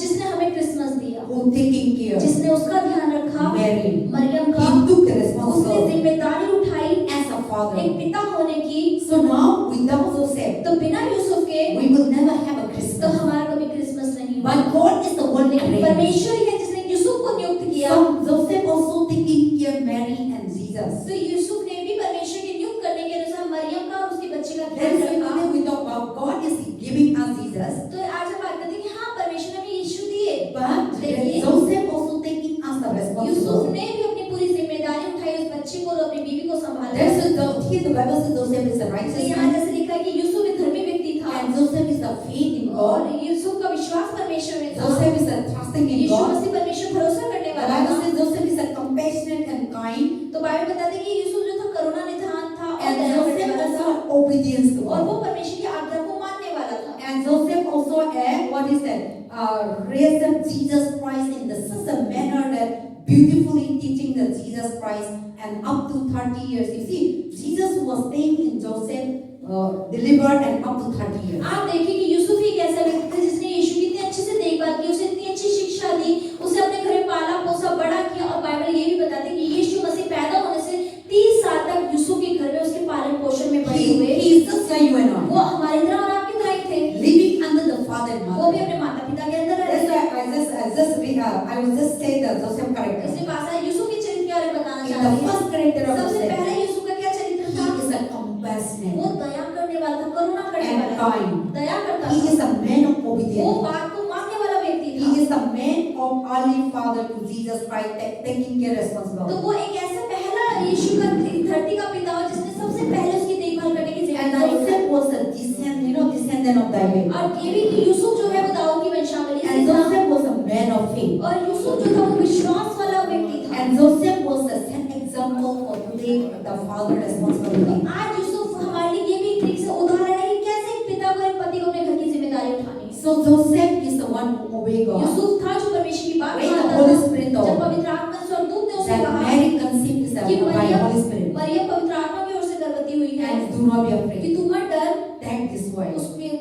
जिसने हमें क्रिसमस दिया, who taking care, जिसने उसका ध्यान रखा, Mary. मरियम का, He took the उसने responsibility जिम्मेदारी उठाई as a father. एक पिता होने की। So now without Joseph, तो बिना यूसुफ के we will never have a तो Christmas. हमारा कभी क्रिसमस नहीं होगा। But God is the one लेकिन arranged. परमेश्वर ही है जिसने यूसुफ को नियुक्त किया। So Joseph also taking care Mary and Jesus. तो यूसुफ ने भी परमेश्वर के नियुक्त करने के अनुसार मरियम का और उसके बच्चे का ध्यान Then रखा। today we talk about God is giving us Jesus. तो आज हम बात करते हैं कि हाँ परमेश्वर ने हमें यीशु दिए, But लेकिन Joseph also taking us the Yusuf responsibility. ने भी अपनी पूरी जिम्मेदारी उठाई, उस बच्चे को और अपनी बीवी को संभाला। Here the Bible says Joseph is a तो righteous यहाँ man जैसे लिखा है कि यूसुफ एक धर्मी व्यक्ति था and Joseph is the faith in और God. यूसुफ का विश्वास परमेश्वर में था। Joseph is a trusting in Yeshu God. मसीह परमेश्वर भरोसा करने The वाला Bible था। says Joseph is a compassionate and kind, तो बाइबल बताती है कि यूसुफ जो था करुणा निधान था और and दया करने Joseph वाला था also obedience to और God. वो परमेश्वर की आज्ञा को मानने वाला था। And Joseph also what is that? Raised up Jesus Christ in the such a manner that beautifully teaching the Jesus Christ, and up to 30 years. You see, Jesus was staying in Joseph, delivered, and up to 30 years. आप देखिए कि यूसुफ ही एक ऐसा व्यक्ति था जिसने यीशु की इतनी अच्छे से देखभाल की, उसे इतनी अच्छी शिक्षा दी, उसे अपने घर में पाला पोसा बड़ा किया। और बाइबल ये भी बताती है कि यीशु मसीह पैदा होने से 30 साल तक यूसुफ के घर में उसके पालन पोषण में बड़े हुए। He is just like you and I, वो हमारी तरह और आपकी तरह ही थे, living under the father and वो भी mother. अपने माता पिता के अंदर That's रहते why I was just say the Joseph character. इसलिए पासा यूसुफ के चरित्र के बारे में बताना In the चाहती first हूँ। character of सबसे Joseph, पहले यूसुफ का क्या चरित्र था? he is a वो compassionate दया करने वाला था, करुणा करने and वाला था, kind. दया करता He था, is a man of वो obedience. बात को मानने वाला व्यक्ति He था। is the man of early father to Jesus Christ, taking care तो responsibility. वो एक ऐसा पहला यीशु का धरती का पिता हो जिसने सबसे पहले उसकी देखभाल करने की And जिम्मेदारी उठाई। Joseph was a descendant of David. और ये भी कि यूसुफ जो है वो दाऊद की वंशावली से And था Joseph was a man of faith. और यूसुफ जो था वो विश्वास वाला व्यक्ति था। And Joseph was a set example for today the father responsibility. आज यूसुफ हमारे लिए ये भी एक तरीके से उदाहरण है कि कैसे एक पिता को एक पति को अपने घर की जिम्मेदारी उठानी है। So Joseph is the one who obeyed God. Yusuf था जो परमेश्वर की बात When the मानता Holy था। Spirit जब told पवित्र आत्मा स्वर्गदूत ने उसे that कहा Mary conceived is कि by Holy Spirit, मरियम पवित्र आत्मा की ओर से गर्भवती हुई है and do not be कि afraid. तू मत डर, Take this wife.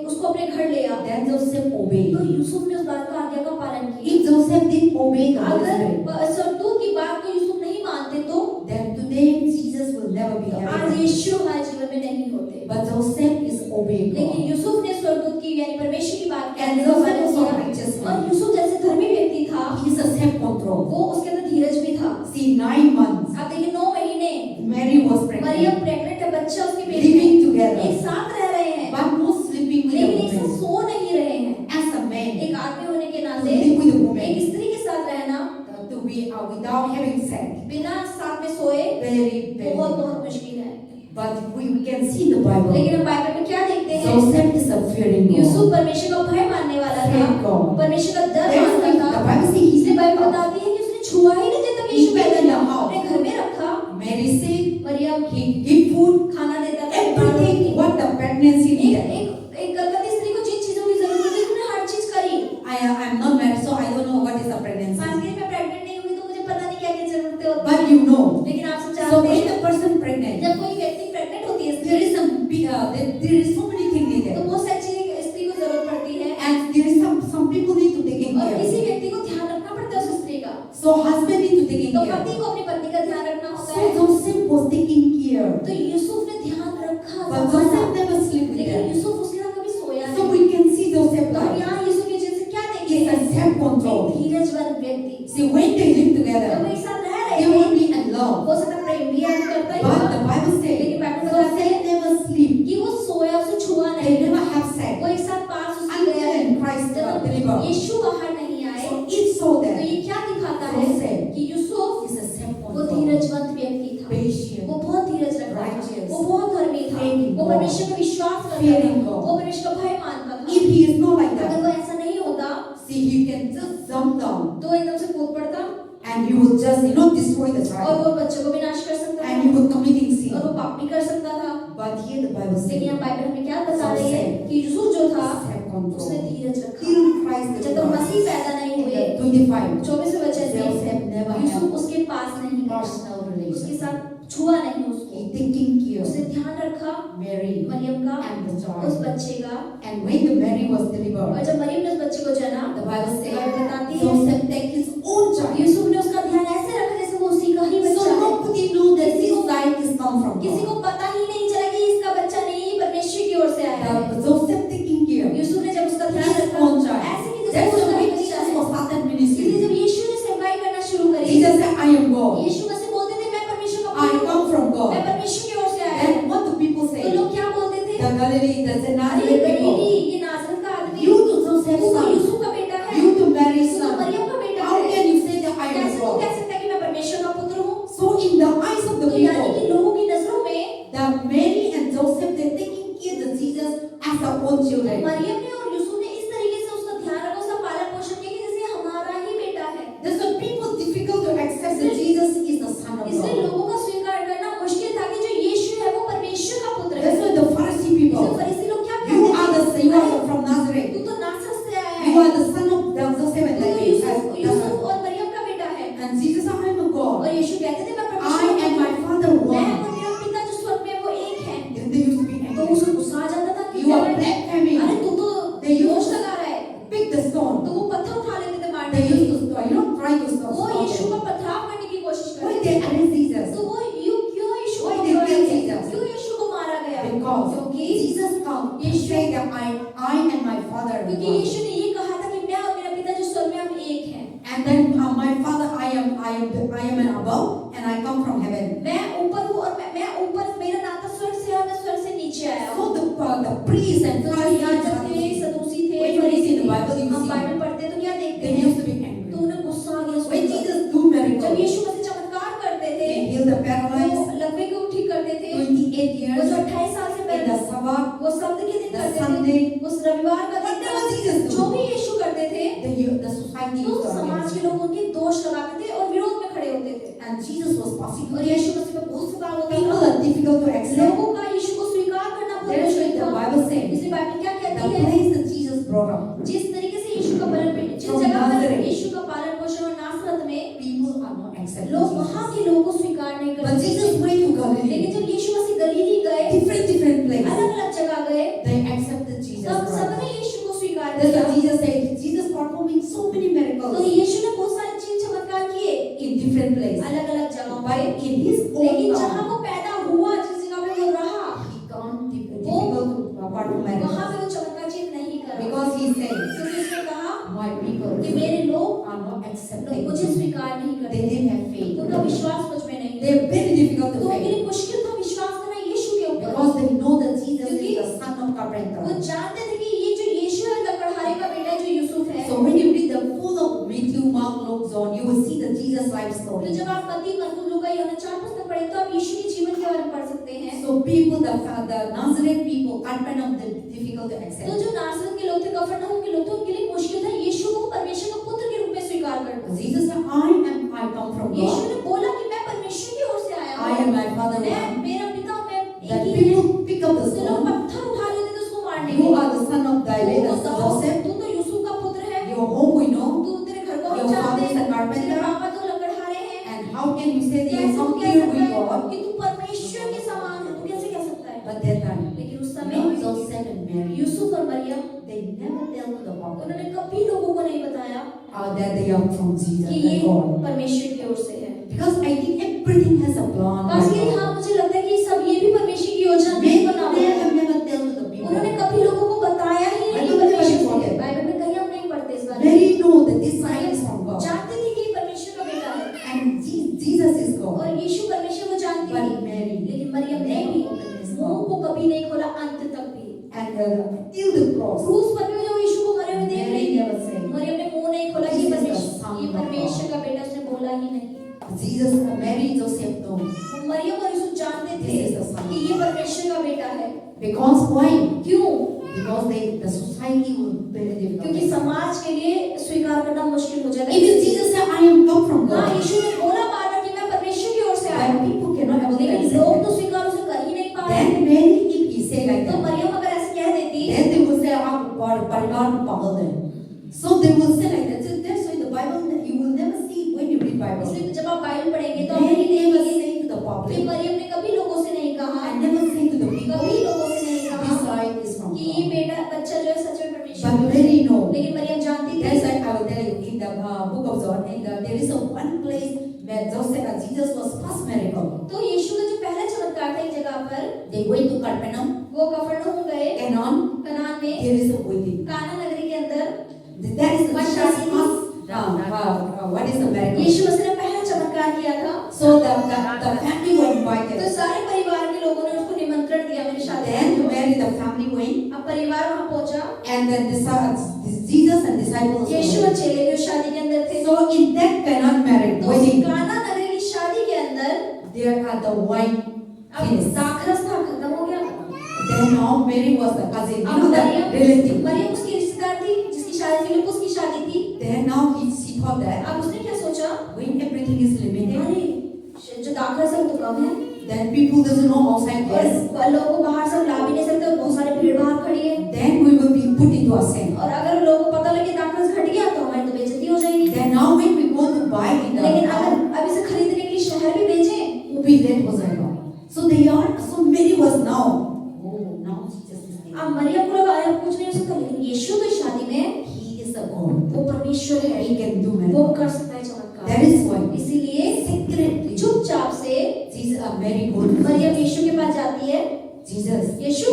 उसको अपने घर ले आ। Then Joseph obeyed. तो यूसुफ ने उस बात का आज्ञा का पालन किया। If Joseph did obey the Holy Spirit, अगर स्वर्गदूत की बात को यूसुफ नहीं मानते तो then today Jesus will never be आज here. यीशु हमारे जीवन में नहीं होते। But Joseph is obeying लेकिन God. यूसुफ ने स्वर्गदूत की यानी परमेश्वर की बात And का Joseph पालन was so किया। righteous man. और यूसुफ जैसे धर्मी व्यक्ति था, He is a self-control. वो उसके अंदर धीरज भी था। See, 9 months, आप देखिए 9 महीने Mary was pregnant, Mariam pregnant है, बच्चा उसके पेट living में, together, एक साथ रह रहे हैं, but not sleeping with लेकिन a एक साथ woman. सो नहीं रहे हैं। As a man, एक आदमी होने के to नाते live with a एक woman, स्त्री के साथ रहना to be without having sex, बिना साथ में सोए very, very बहुत difficult. बहुत मुश्किल है। But we can see in the Bible, लेकिन हम बाइबल में क्या देखते हैं? Joseph is a fearing God. Yusuf परमेश्वर का भय मानने वाला था, Thank God. परमेश्वर का डर There is मानता the था। Bible says he इसलिए बाइबल slept बताती है कि उसने छुआ ही नहीं जब तक यीशु पैदा in the नहीं हुआ। house. अपने घर में रखा, Mary said, Maryam he give food, खाना देता था, everything what the pregnancy एक needed. एक गर्भवती स्त्री को जिन चीजों की जरूरत होती है उसने हर चीज करी। I am not married, so I don't know what is a pregnancy. मान लीजिए मैं प्रेग्नेंट नहीं हुई तो मुझे पता नहीं क्या क्या जरूरतें होती But you know, हैं। लेकिन आप सब so जानते when हैं the person pregnant, जब कोई व्यक्ति प्रेग्नेंट होती है there स्त्री, is some there is so many things तो needed, वो सच्ची स्त्री को जरूरत पड़ती है and there is some people need to take और किसी care. व्यक्ति को ध्यान रखना पड़ता है उस स्त्री का। So husband need to take तो care. पति को अपनी पत्नी का ध्यान रखना होता So है। Joseph was taking care, तो यूसुफ ने ध्यान रखा, but संभाला। Joseph never slept with लेकिन them. यूसुफ उसके साथ कभी सोया So नहीं। we can see Joseph तो हम life. यहाँ यीशु के जैसे क्या He देखते is a हैं? self-control. एक धीरजवान व्यक्ति। See, when they live जब वो together, एक साथ रह they रहे will हैं, be in love. हो सकता है प्रेम भी आज करता ही But होगा, the Bible says, लेकिन बाइबल बताते हैं Joseph never sleep. कि वो सोया, उसे छुआ They नहीं, never have sex वो एक साथ पास उसके until गया है। when Christ जब delivered. यीशु बाहर नहीं आए, So it so तो that ये क्या दिखाता है Joseph कि यूसुफ is a वो God. परमेश्वर का विश्वास करता Fearing था, God. वो परमेश्वर का भय मानता था। If he is not like अगर that, वो ऐसा नहीं होता see, he can just jump down तो एकदम से कूद पड़ता and he would just, destroy the और child. वो बच्चे को विनाश कर सकता And he था would committing और sin. वो पाप भी कर सकता था। But here the Bible लेकिन says, यहाँ बाइबल हमें क्या बता सब रही है से कि यूसुफ जो था self उसने control. धीरज रखा। Till Christ जब तक मसीह पैदा नहीं हुए 25, 24वें वचन Joseph में never यूसुफ had उसके पास नहीं गया, personal उसके relation. साथ छुआ नहीं उसको, He taking care उसने of ध्यान रखा Mary मरियम का, and the उस child. बच्चे का। And when the Mary was और delivered, जब मरियम ने उस बच्चे को जना, the Bible बाइबल बताती says है Joseph take his own child. Yusuf ने उसका ध्यान ऐसे रखा जैसे वो उसी का ही बच्चा So है। nobody know that this child is come from किसी God. को पता ही नहीं चला कि इसका बच्चा नहीं परमेश्वर की ओर से आया है। The Joseph taking care. Yusuf ने जब उसका ध्यान His रखा own child. ऐसे कि जैसे That's उसका why ही बच्चा Jesus है। was started इसलिए ministry. जब यीशु ने सेवकाई करना शुरू करी, Jesus said, I am God. यीशु मसीह बोलते थे मैं परमेश्वर का I पुत्र हूँ, come from मैं God. परमेश्वर की ओर से आया हूँ। Then what do people तो say? लोग क्या बोलते थे? The Galilee, the अरे Nazareth गलीली, people. ये नाज़रेत का आदमी, You to Joseph's तू तो son. यूसुफ का बेटा है, You to Mary's तू तो son. मरियम का बेटा How है। can you say that I am कैसे तू God? कह सकता है कि मैं परमेश्वर का पुत्र हूँ? So in the eyes of the तो यानी people, कि लोगों की नजरों में that Mary and Joseph, they're taking care of Jesus as their own children. Maryam ने और यूसुफ ने इस तरीके से उसका ध्यान रखा, उसका पालन पोषण किया कि जैसे ये हमारा ही बेटा है। That's why people difficult to accept that Jesus is the Son of इसलिए God. लोगों का स्वीकार करना मुश्किल था कि जो यीशु है वो परमेश्वर का पुत्र है। That's why the Pharisee इसलिए people, फरीसी लोग क्या you कहते are थे? the you are from Nazareth. तू तो नासरत से आया You है, are the son of the Joseph and तू तो Mary. यूसुफ और मरियम का बेटा है। And Jesus said, I am a और God. यीशु कहते थे मैं I परमेश्वर and my Father मैं one. और मेरा पिता जो स्वर्ग में है, वो एक है। Then they used to be तो angry. उसे गुस्सा आ जाता था कि You are अरे blaspheming. तू तो They used दोष to लगा रहा है। pick the stone. तो वो पत्थर उठा लेते थे मारने They के used लिए। to, try to stop वो यीशु them. का पथराव करने की कोशिश Why करते they थे। arrest Jesus? तो वो क्यों यीशु Why को they मारा kill गया? Jesus? क्यों यीशु को मारा गया? Because क्योंकि Jesus come to Yeshu- say that I and my Father are क्योंकि one. यीशु ने ये कहा था कि मैं और मेरा पिता जो स्वर्ग में हम एक हैं। And then my Father, I am an above, and I come from heaven. मैं ऊपर हूँ और मैं ऊपर, मेरा नाता स्वर्ग से है और मैं स्वर्ग से नीचे आया हूँ। So the priests and तो जो Pharisees, याजक थे, सदूसी थे, When you read फरीसी in the थे, Bible, you हम see बाइबल पढ़ते हैं तो क्या देखते they हैं? used to be तो angry. उन्हें गुस्सा आ गया When उसको। Jesus do जब miracles, यीशु मसीह चमत्कार करते थे, he healed the paralyzed, वो लकवे को ठीक करते थे, 28 वो years जो 28 साल से in पहले the Sabbath, वो शब्द के दिन the करते Sunday, थे, उस रविवार का दिन whatever Jesus जो do, भी यीशु करते थे, the society तो used to समाज against के him. लोग उनके दोष लगाते थे और विरोध में खड़े होते थे। And Jesus was और persecuted. यीशु मसीह पे बहुत सवाल होता People था। are difficult to accept. लोगों का यीशु को स्वीकार करना बहुत That's मुश्किल why the था। Bible says, इसलिए बाइबल क्या the कहती है? place that Jesus brought up, जिस तरीके से यीशु का पालन, जिस From जगह पर Nazareth. यीशु का पालन पोषण और नासरत में people are not accepting लोग Jesus. वहाँ के लोगों को स्वीकार नहीं But करते। Jesus went to Galilee, लेकिन जब यीशु मसीह गलीली गए, different places. अलग-अलग जगह गए, They accepted Jesus तब Christ. सबने यीशु को स्वीकार That's किया। why Jesus said, Jesus performing so many तो miracles यीशु ने बहुत सारे चीज चमत्कार किए in different places. अलग-अलग जगहों But पे, in his लेकिन own जहाँ town, वो पैदा हुआ, जिस जगह पे वो रहा, he can't difficult to perform वहाँ miracles. पे वो चमत्कार चीज नहीं करा। Because he said, क्योंकि उसने कहा my people कि मेरे लोग are not accepting. मुझे स्वीकार नहीं They करते, didn't have faith. उनका विश्वास मुझ में नहीं है। They're very difficult तो to उनके faith. लिए मुश्किल था विश्वास करना यीशु के ऊपर। Because they know that Jesus क्योंकि is the son of वो carpenter. जानते थे कि ये जो यीशु है लकड़हारे का बेटा जो यूसुफ है। So when you read the full of Matthew, Mark, Luke, John, you will see the Jesus life तो story. जब आप मत्ती, मरकुस, लूका, यूहन्ना 4 पुस्तक पढ़ें तो आप यीशु के जीवन के बारे में पढ़ सकते हैं। So people, the Nazareth people, Carpenter, they're difficult to तो accept. जो नासरत के लोग थे, कफरनहूम के लोग थे, उनके लिए मुश्किल था यीशु को परमेश्वर का पुत्र के रूप में स्वीकार करना। Jesus said, I come from Yeshu God. ने बोला कि मैं परमेश्वर की ओर से आया I and हूँ, my Father मैं, one. मेरा पिता और मैं That एक ही हैं। people pick up the तो लोग stone. पत्थर उठा लेते थे उसको मारने के You लिए। are the son of David, the son of Joseph. तू तो यूसुफ का पुत्र है, Your home we know. तू तेरे घर को हम Your जानते father is a हैं, carpenter. तेरे पापा तो लकड़हारे हैं। And how can you say that you कैसे तू come कह here सकता with है God? कि तू परमेश्वर के समान है? तू कैसे कह सकता है? But that time, लेकिन उस not समय Joseph and Mary, यूसुफ और Maryam they never tell to the public उन्होंने कभी लोगों को नहीं बताया that they are from Jesus कि ये and God. परमेश्वर की ओर से है। Because I think everything has a plan. by बस ये God. हाँ, मुझे लगता है कि सब ये भी परमेश्वर की योजना They नहीं बना हुआ है। never tell to the people. उन्होंने कभी लोगों को बताया ही नहीं बाइबल में परमेश्वर नहीं से। पढ़े। बाइबल में कहीं हम नहीं पढ़ते इस बारे में। Mary know that this sign is from God. जानते थे कि ये परमेश्वर का बेटा है And Jesus is God. और यीशु परमेश्वर को जानती But थी, Mary, लेकिन मरियम ने भी मुंह को कभी नहीं खोला अंत तक भी। and till the cross, क्रूस पर भी जब यीशु को मरे हुए देख Mary रही never said, मरियम ने मुंह नहीं खोला कि Jesus is the परमेश्वर, Son ये of परमेश्वर God. का बेटा, उसने बोला ही नहीं। Jesus, Mary, Joseph know. Maryam और यूसुफ जानते थे This is the Son. कि ये परमेश्वर का का बेटा है। Because why? क्यों? Because the society will very क्योंकि difficult. समाज के लिए स्वीकार करना मुश्किल हो जाएगा। Even Jesus said, I am come from हाँ, God. यीशु ने बोला बार-बार कि मैं परमेश्वर की ओर से आया But हूँ। people cannot able to लेकिन accept लोग that. तो स्वीकार उसे कर ही नहीं पा रहे। Then Mary, if he say like तो that, मरियम अगर ऐसे कह देती, then they will say, परिवार पागल है. So they will say like that. So that's why the Bible, you will never see when you read Bible. इसलिए जब आप बाइबल पढ़ेंगे तो आप Mary नहीं never देखेंगे say to the कि public, मरियम ने कभी लोगों से नहीं कहा, and never say to the people, कभी लोगों से नहीं this कहा child is from कि ये God. बेटा बच्चा जो है सच में परमेश्वर But का है। Mary know. लेकिन मरियम जानती That's थी। why I will tell you in the book of John, there is a one place where Joseph and Jesus was first miracle. तो यीशु का जो पहला चमत्कार था एक जगह पर, They went to Capernaum, वो कफरनहूम गए, Canaan, कनान में, there is a wedding. काना नगरी के अंदर। That is the What Jesus शादी थी? first, what is the miracle? यीशु मसीह ने पहला चमत्कार किया था। So the family were तो invited. सारे परिवार के लोगों ने उसको निमंत्रण दिया मेरी शादी Then में। Mary, the family went, अब परिवार वहाँ पहुँचा, and then Jesus and disciples Yeshu went. और चेले भी उस शादी के अंदर थे। So in that Canaan marriage तो wedding, काना नगरी की शादी के अंदर there are the wine अब finished. दाखरस था, खत्म हो गया। Then now Mary was the cousin, you अब know the relative. मरियम उसकी रिश्तेदार थी जिसकी शादी फिलिप्पुस की शादी थी। Then now she thought that अब उसने क्या सोचा, when everything is limited, अरे जो दाखरस है वो तो कम है then people doesn't know outside yes, और लोगों को बाहर से ला भी नहीं सकते और बहुत सारे भीड़ बाहर खड़ी है। then we will be put into a sin. और अगर लोगों को पता लगे दाखरस घट गया तो हमारी तो बेइज्जती हो जाएगी। Then now when we go to buy in the लेकिन town, अगर अब इसे खरीदने के लिए शहर भी भेजें, वो भी लेट हो जाएगा. So they are, so Mary was now, oh now Jesus is there. अब मरियम को लगा अब कुछ नहीं हो सकता, लेकिन यीशु तो शादी में He is a God. वो परमेश्वर है, He can do वो miracles. कर सकता है चमत्कार। That is why इसीलिए secretly चुपचाप से Jesus, Mary go to Maryam यीशु के पास जाती है। Jesus. Yeshu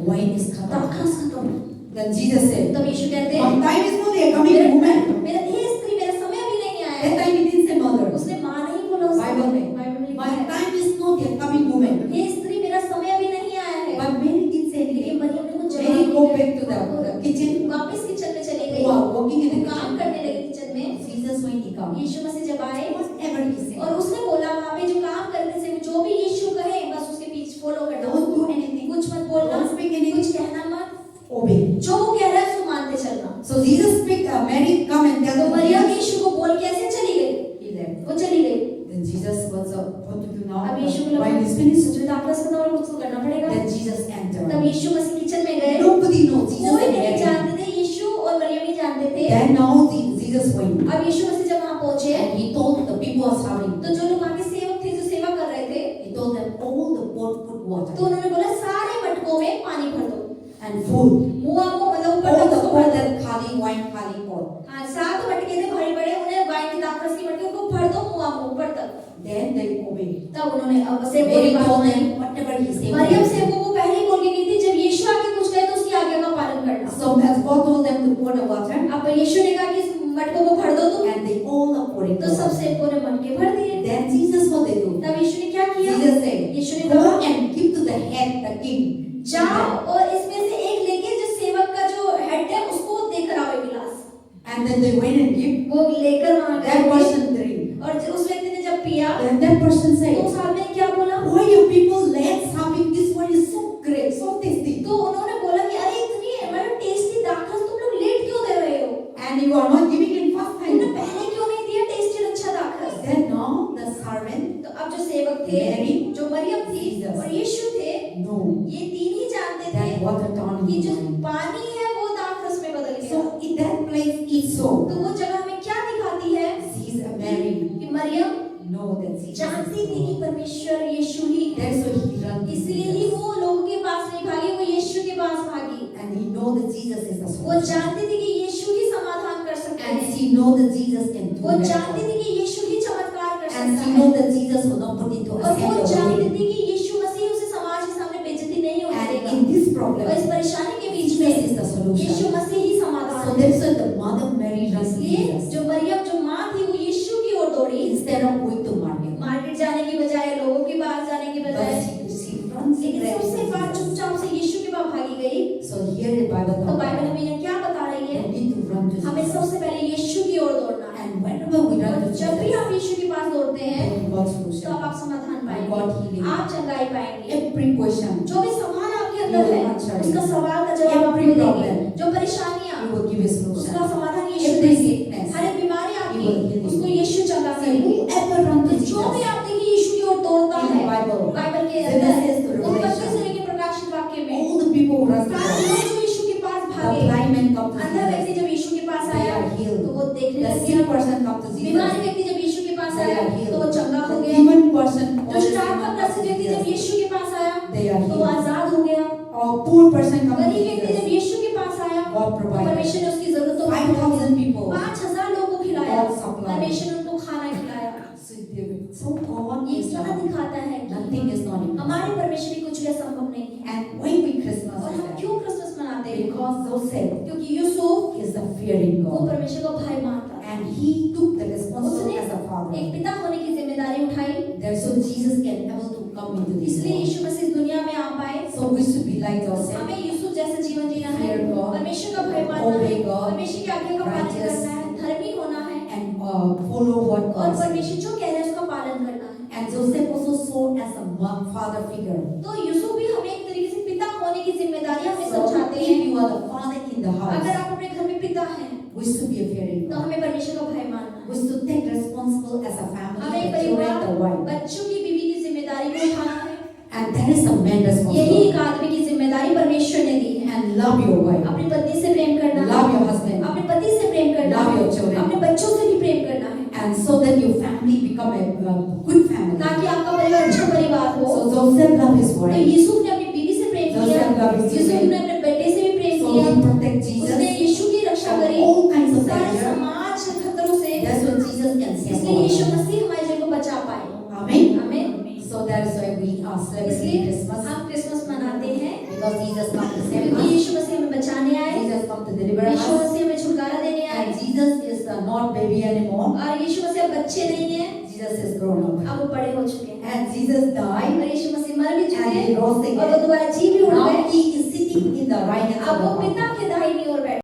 Wine is cut off. दाखरस खत्म। Then Jesus said, तब यीशु कहते "My हैं time is not there, coming woman." मेरा हे स्त्री मेरा समय अभी नहीं आया That है। time he didn't say mother. उसने माँ नहीं बोला उसको। Bible में. बाइबल में लिखा My है, time is not there, coming woman. हे स्त्री मेरा समय अभी नहीं आया है। But Mary didn't say लेकिन anything. मरियम ने कुछ Mary जवाब go नहीं back to the kitchen. दिया। वापस किचन में चली गई। Who are working in the काम kitchen. करने लगी किचन में। Jesus when he come. यीशु मसीह जब आए Whatever he said. और उसने बोला वहाँ पे जो काम करने से जो भी यीशु कहे बस उसके पीछे फॉलो करना। Don't do anything. कुछ मत बोलना, Don't speak anything. कुछ कहना मत, Obey. जो वो कह रहा है उसको मानते चलना। So Jesus speak. Mary come and tell तो him. मरियम यीशु को बोल के ऐसे चली गई, He left. वो चली गई। Then Jesus was what to do now? अब यीशु को Wine is लगा finished. जो दाखरस खत्म और कुछ तो करना पड़ेगा। Then Jesus entered. तब यीशु मसीह किचन में गए। Nobody knows. Jesus कोई and नहीं Mary. जानते थे, यीशु और मरियम ही जानते थे। Then now Jesus went. अब यीशु मसीह जब वहाँ पहुँचे And he told the people who are serving. तो जो लोग वहाँ के सेवक थे जो सेवा कर रहे थे He told them all the pot put water तो उन्होंने बोला सारे मटकों में पानी भर दो। and food. मुआ मुँह मतलब ऊपर All तक the उसको भर pot दो। that khali wine khali pot. हाँ 7 मटके थे बड़े बड़े, उन्हें वाइन की दाखरस की मटके उनको भर दो मुआ मुँह ऊपर तक। Then they obeyed. तब उन्होंने अब से Mary बोली बात told नहीं। them whatever he said. Maryam से वो पहले ही बोल के गई थी जब यीशु आके कुछ कहे तो उसकी आज्ञा का पालन करना। So as God told them to pour the water, अब यीशु ने कहा कि इस मटकों को भर दो तुम, and they all are pouring. तो सबसे पूरे मटके भर दिए। Then Jesus what they do? तब यीशु ने क्या किया? Jesus said, यीशु ने "Go कहा and give to the head, the king." जाओ और इसमें से एक लेके जो सेवक का जो हेड है उसको देकर आओ एक गिलास। And then they went and give. वो लेकर वहाँ That गए person drink. और उस व्यक्ति ने जब पिया Then that person तो said, उस आदमी ने क्या बोला? "Why you people let having this one is so great, so tasty, तो उन्होंने बोला कि अरे इतनी मतलब टेस्टी दाखरस तुम लोग लेट क्यों दे रहे हो? and you are not giving it first तुमने time." पहले क्यों नहीं दिया टेस्टी और अच्छा दाखरस? Then now the servant, तो अब जो सेवक थे, Mary, जो मरियम थी Jesus. और यीशु थे, no, ये तीन ही जानते that थे water turned कि into जो wine. पानी है वो दाखरस में बदल गया। So in that place is so. तो वो जगह हमें क्या दिखाती है? She's a Mary. कि मरियम Know that she जानती थी कि परमेश्वर यीशु ही है। That's why he ran. to इसलिए ही Jesus. वो लोगों के पास नहीं भागी, वो यीशु के पास भागी। And he know that Jesus is the वो solution. जानती थी कि यीशु ही समाधान कर सकते And हैं। she know that Jesus can do वो miracles. जानती थी कि यीशु ही चमत्कार कर And सकता she है। know that Jesus will not put into a और वो जानती sin. थी कि यीशु मसीह उसे समाज के सामने बेइज्जती नहीं होने And देगा। in this problem, और इस परेशानी के बीच Jesus में is the solution. यीशु मसीह ही समाधान So है। that's why the mother Mary runs to इसलिए Jesus. जो मरियम जो माँ थी वो यीशु की ओर दौड़ी। Instead of going to market. Market जाने की बजाय, लोगों के पास जाने की But बजाय, she runs लेकिन straight to सबसे बात Jesus. चुपचाप से यीशु के पास भागी गई। So here the Bible तो talks बाइबल about हमें यहाँ क्या बता रही है? we need to run to हमें Jesus. सबसे पहले यीशु की ओर दौड़ना है। And whenever we run to और Jesus, got healing. आप चंगाई पाएंगे। Every question, जो भी सवाल आपके अंदर You है, will answer it. उसका सवाल का जवाब आप Every देंगे। problem, जो परेशानियां, He will give a उसका solution. समाधान यीशु Every देंगे। sickness, हर एक बीमारी He आपकी, will heal you. उसको यीशु चंगा See, करेंगे। whoever runs to जो भी Jesus आप देखिए यीशु की ओर दौड़ता in है, the Bible, बाइबल के Genesis to अंदर उत्पत्ति से Revelation, लेकर प्रकाशित वाक्य में all the people who run to सारे Jesus, लोग जो यीशु के पास the भागे, blind man come to अंधा व्यक्ति Jesus, जब यीशु के पास they आया are healed. तो वो देखने The लग sick गया। person come to बीमारी Jesus, व्यक्ति जब यीशु के पास they आया are तो healed. वो चंगा हो The गया। demon person जो शराब का ग्रस्त व्यक्ति जब Jesus, यीशु के पास आया they are तो वो healed. आजाद हो गया। Or poor person come to गरीब व्यक्ति जब Jesus, यीशु के पास आया God तो provided. परमेश्वर ने उसकी जरूरतों को 5,000 people, 5,000 लोगों को खिलाया। God supplied. परमेश्वर ने उनको खाना खिलाया। so God ये is क्या God. दिखाता है कि Nothing is not impossible. हमारे परमेश्वर की कुछ भी असंभव नहीं है। And why we Christmas और is हम that? क्यों क्रिसमस मनाते हैं? Because Joseph क्योंकि यूसुफ is the fearing वो God. परमेश्वर को भाई मानता था। And he took the responsibility उसने as a father. एक पिता होने की जिम्मेदारी उठाई। That's so Jesus can able to come into this इसलिए world. यीशु मसीह इस दुनिया में आ पाए। So we should be like Joseph. हमें यूसुफ जैसा जीवन जीना है। Fear God, परमेश्वर का भय मानना है। obey God, परमेश्वर की आज्ञा का पालन righteous, करना है। धर्मी होना है and follow what और God says. परमेश्वर जो कह रहे हैं उसका पालन करना है। And Joseph also saw as a father figure. तो यूसुफ भी हमें एक तरीके से पिता होने की जिम्मेदारी हमें So समझाते if हैं। you are the father in the अगर house, आप अपने घर में पिता हैं we should be a fearing तो God. हमें परमेश्वर का भय मानना We है। should take responsible as a family, हमें the children, परिवार, the wife. बच्चों की, बीवी की जिम्मेदारी को उठाना है। And that is a man यही responsibility. एक आदमी की जिम्मेदारी परमेश्वर ने दी है। And love your wife. अपनी पत्नी से प्रेम करना, Love your husband. अपने पति से प्रेम करना, Love your children. अपने बच्चों से भी प्रेम करना है, And so that your family become a good family. ताकि आपका परिवार अच्छा परिवार हो। So Joseph loved his तो wife. यूसुफ ने अपनी बीवी से प्रेम किया, Joseph loved his Yusuf children. ने अपने बेटे से भी प्रेम So किया, he protect उसने Jesus यीशु की रक्षा from करी all kinds of सारे danger. समाज के खतरों से। That's what Jesus can save इसलिए यीशु us. मसीह हमारे जीवन को बचा पाए। Amen. आमीन। So that is why we are इसलिए celebrating Christmas, हम क्रिसमस मनाते हैं because Jesus come to save क्योंकि us. यीशु मसीह हमें बचाने आए, Jesus come to deliver Yeshu us. मसीह हमें छुटकारा देने आए। And Jesus is not baby anymore. और यीशु मसीह अब बच्चे नहीं हैं, Jesus is grown up. अब वो बड़े हो चुके हैं। And Jesus died. और यीशु मसीह मर भी चुके And हैं he rose और वो again. दोबारा जी भी उठ Now गए। he is sitting in the right hand अब of वो the Father. पिता के दाहिनी ओर बैठे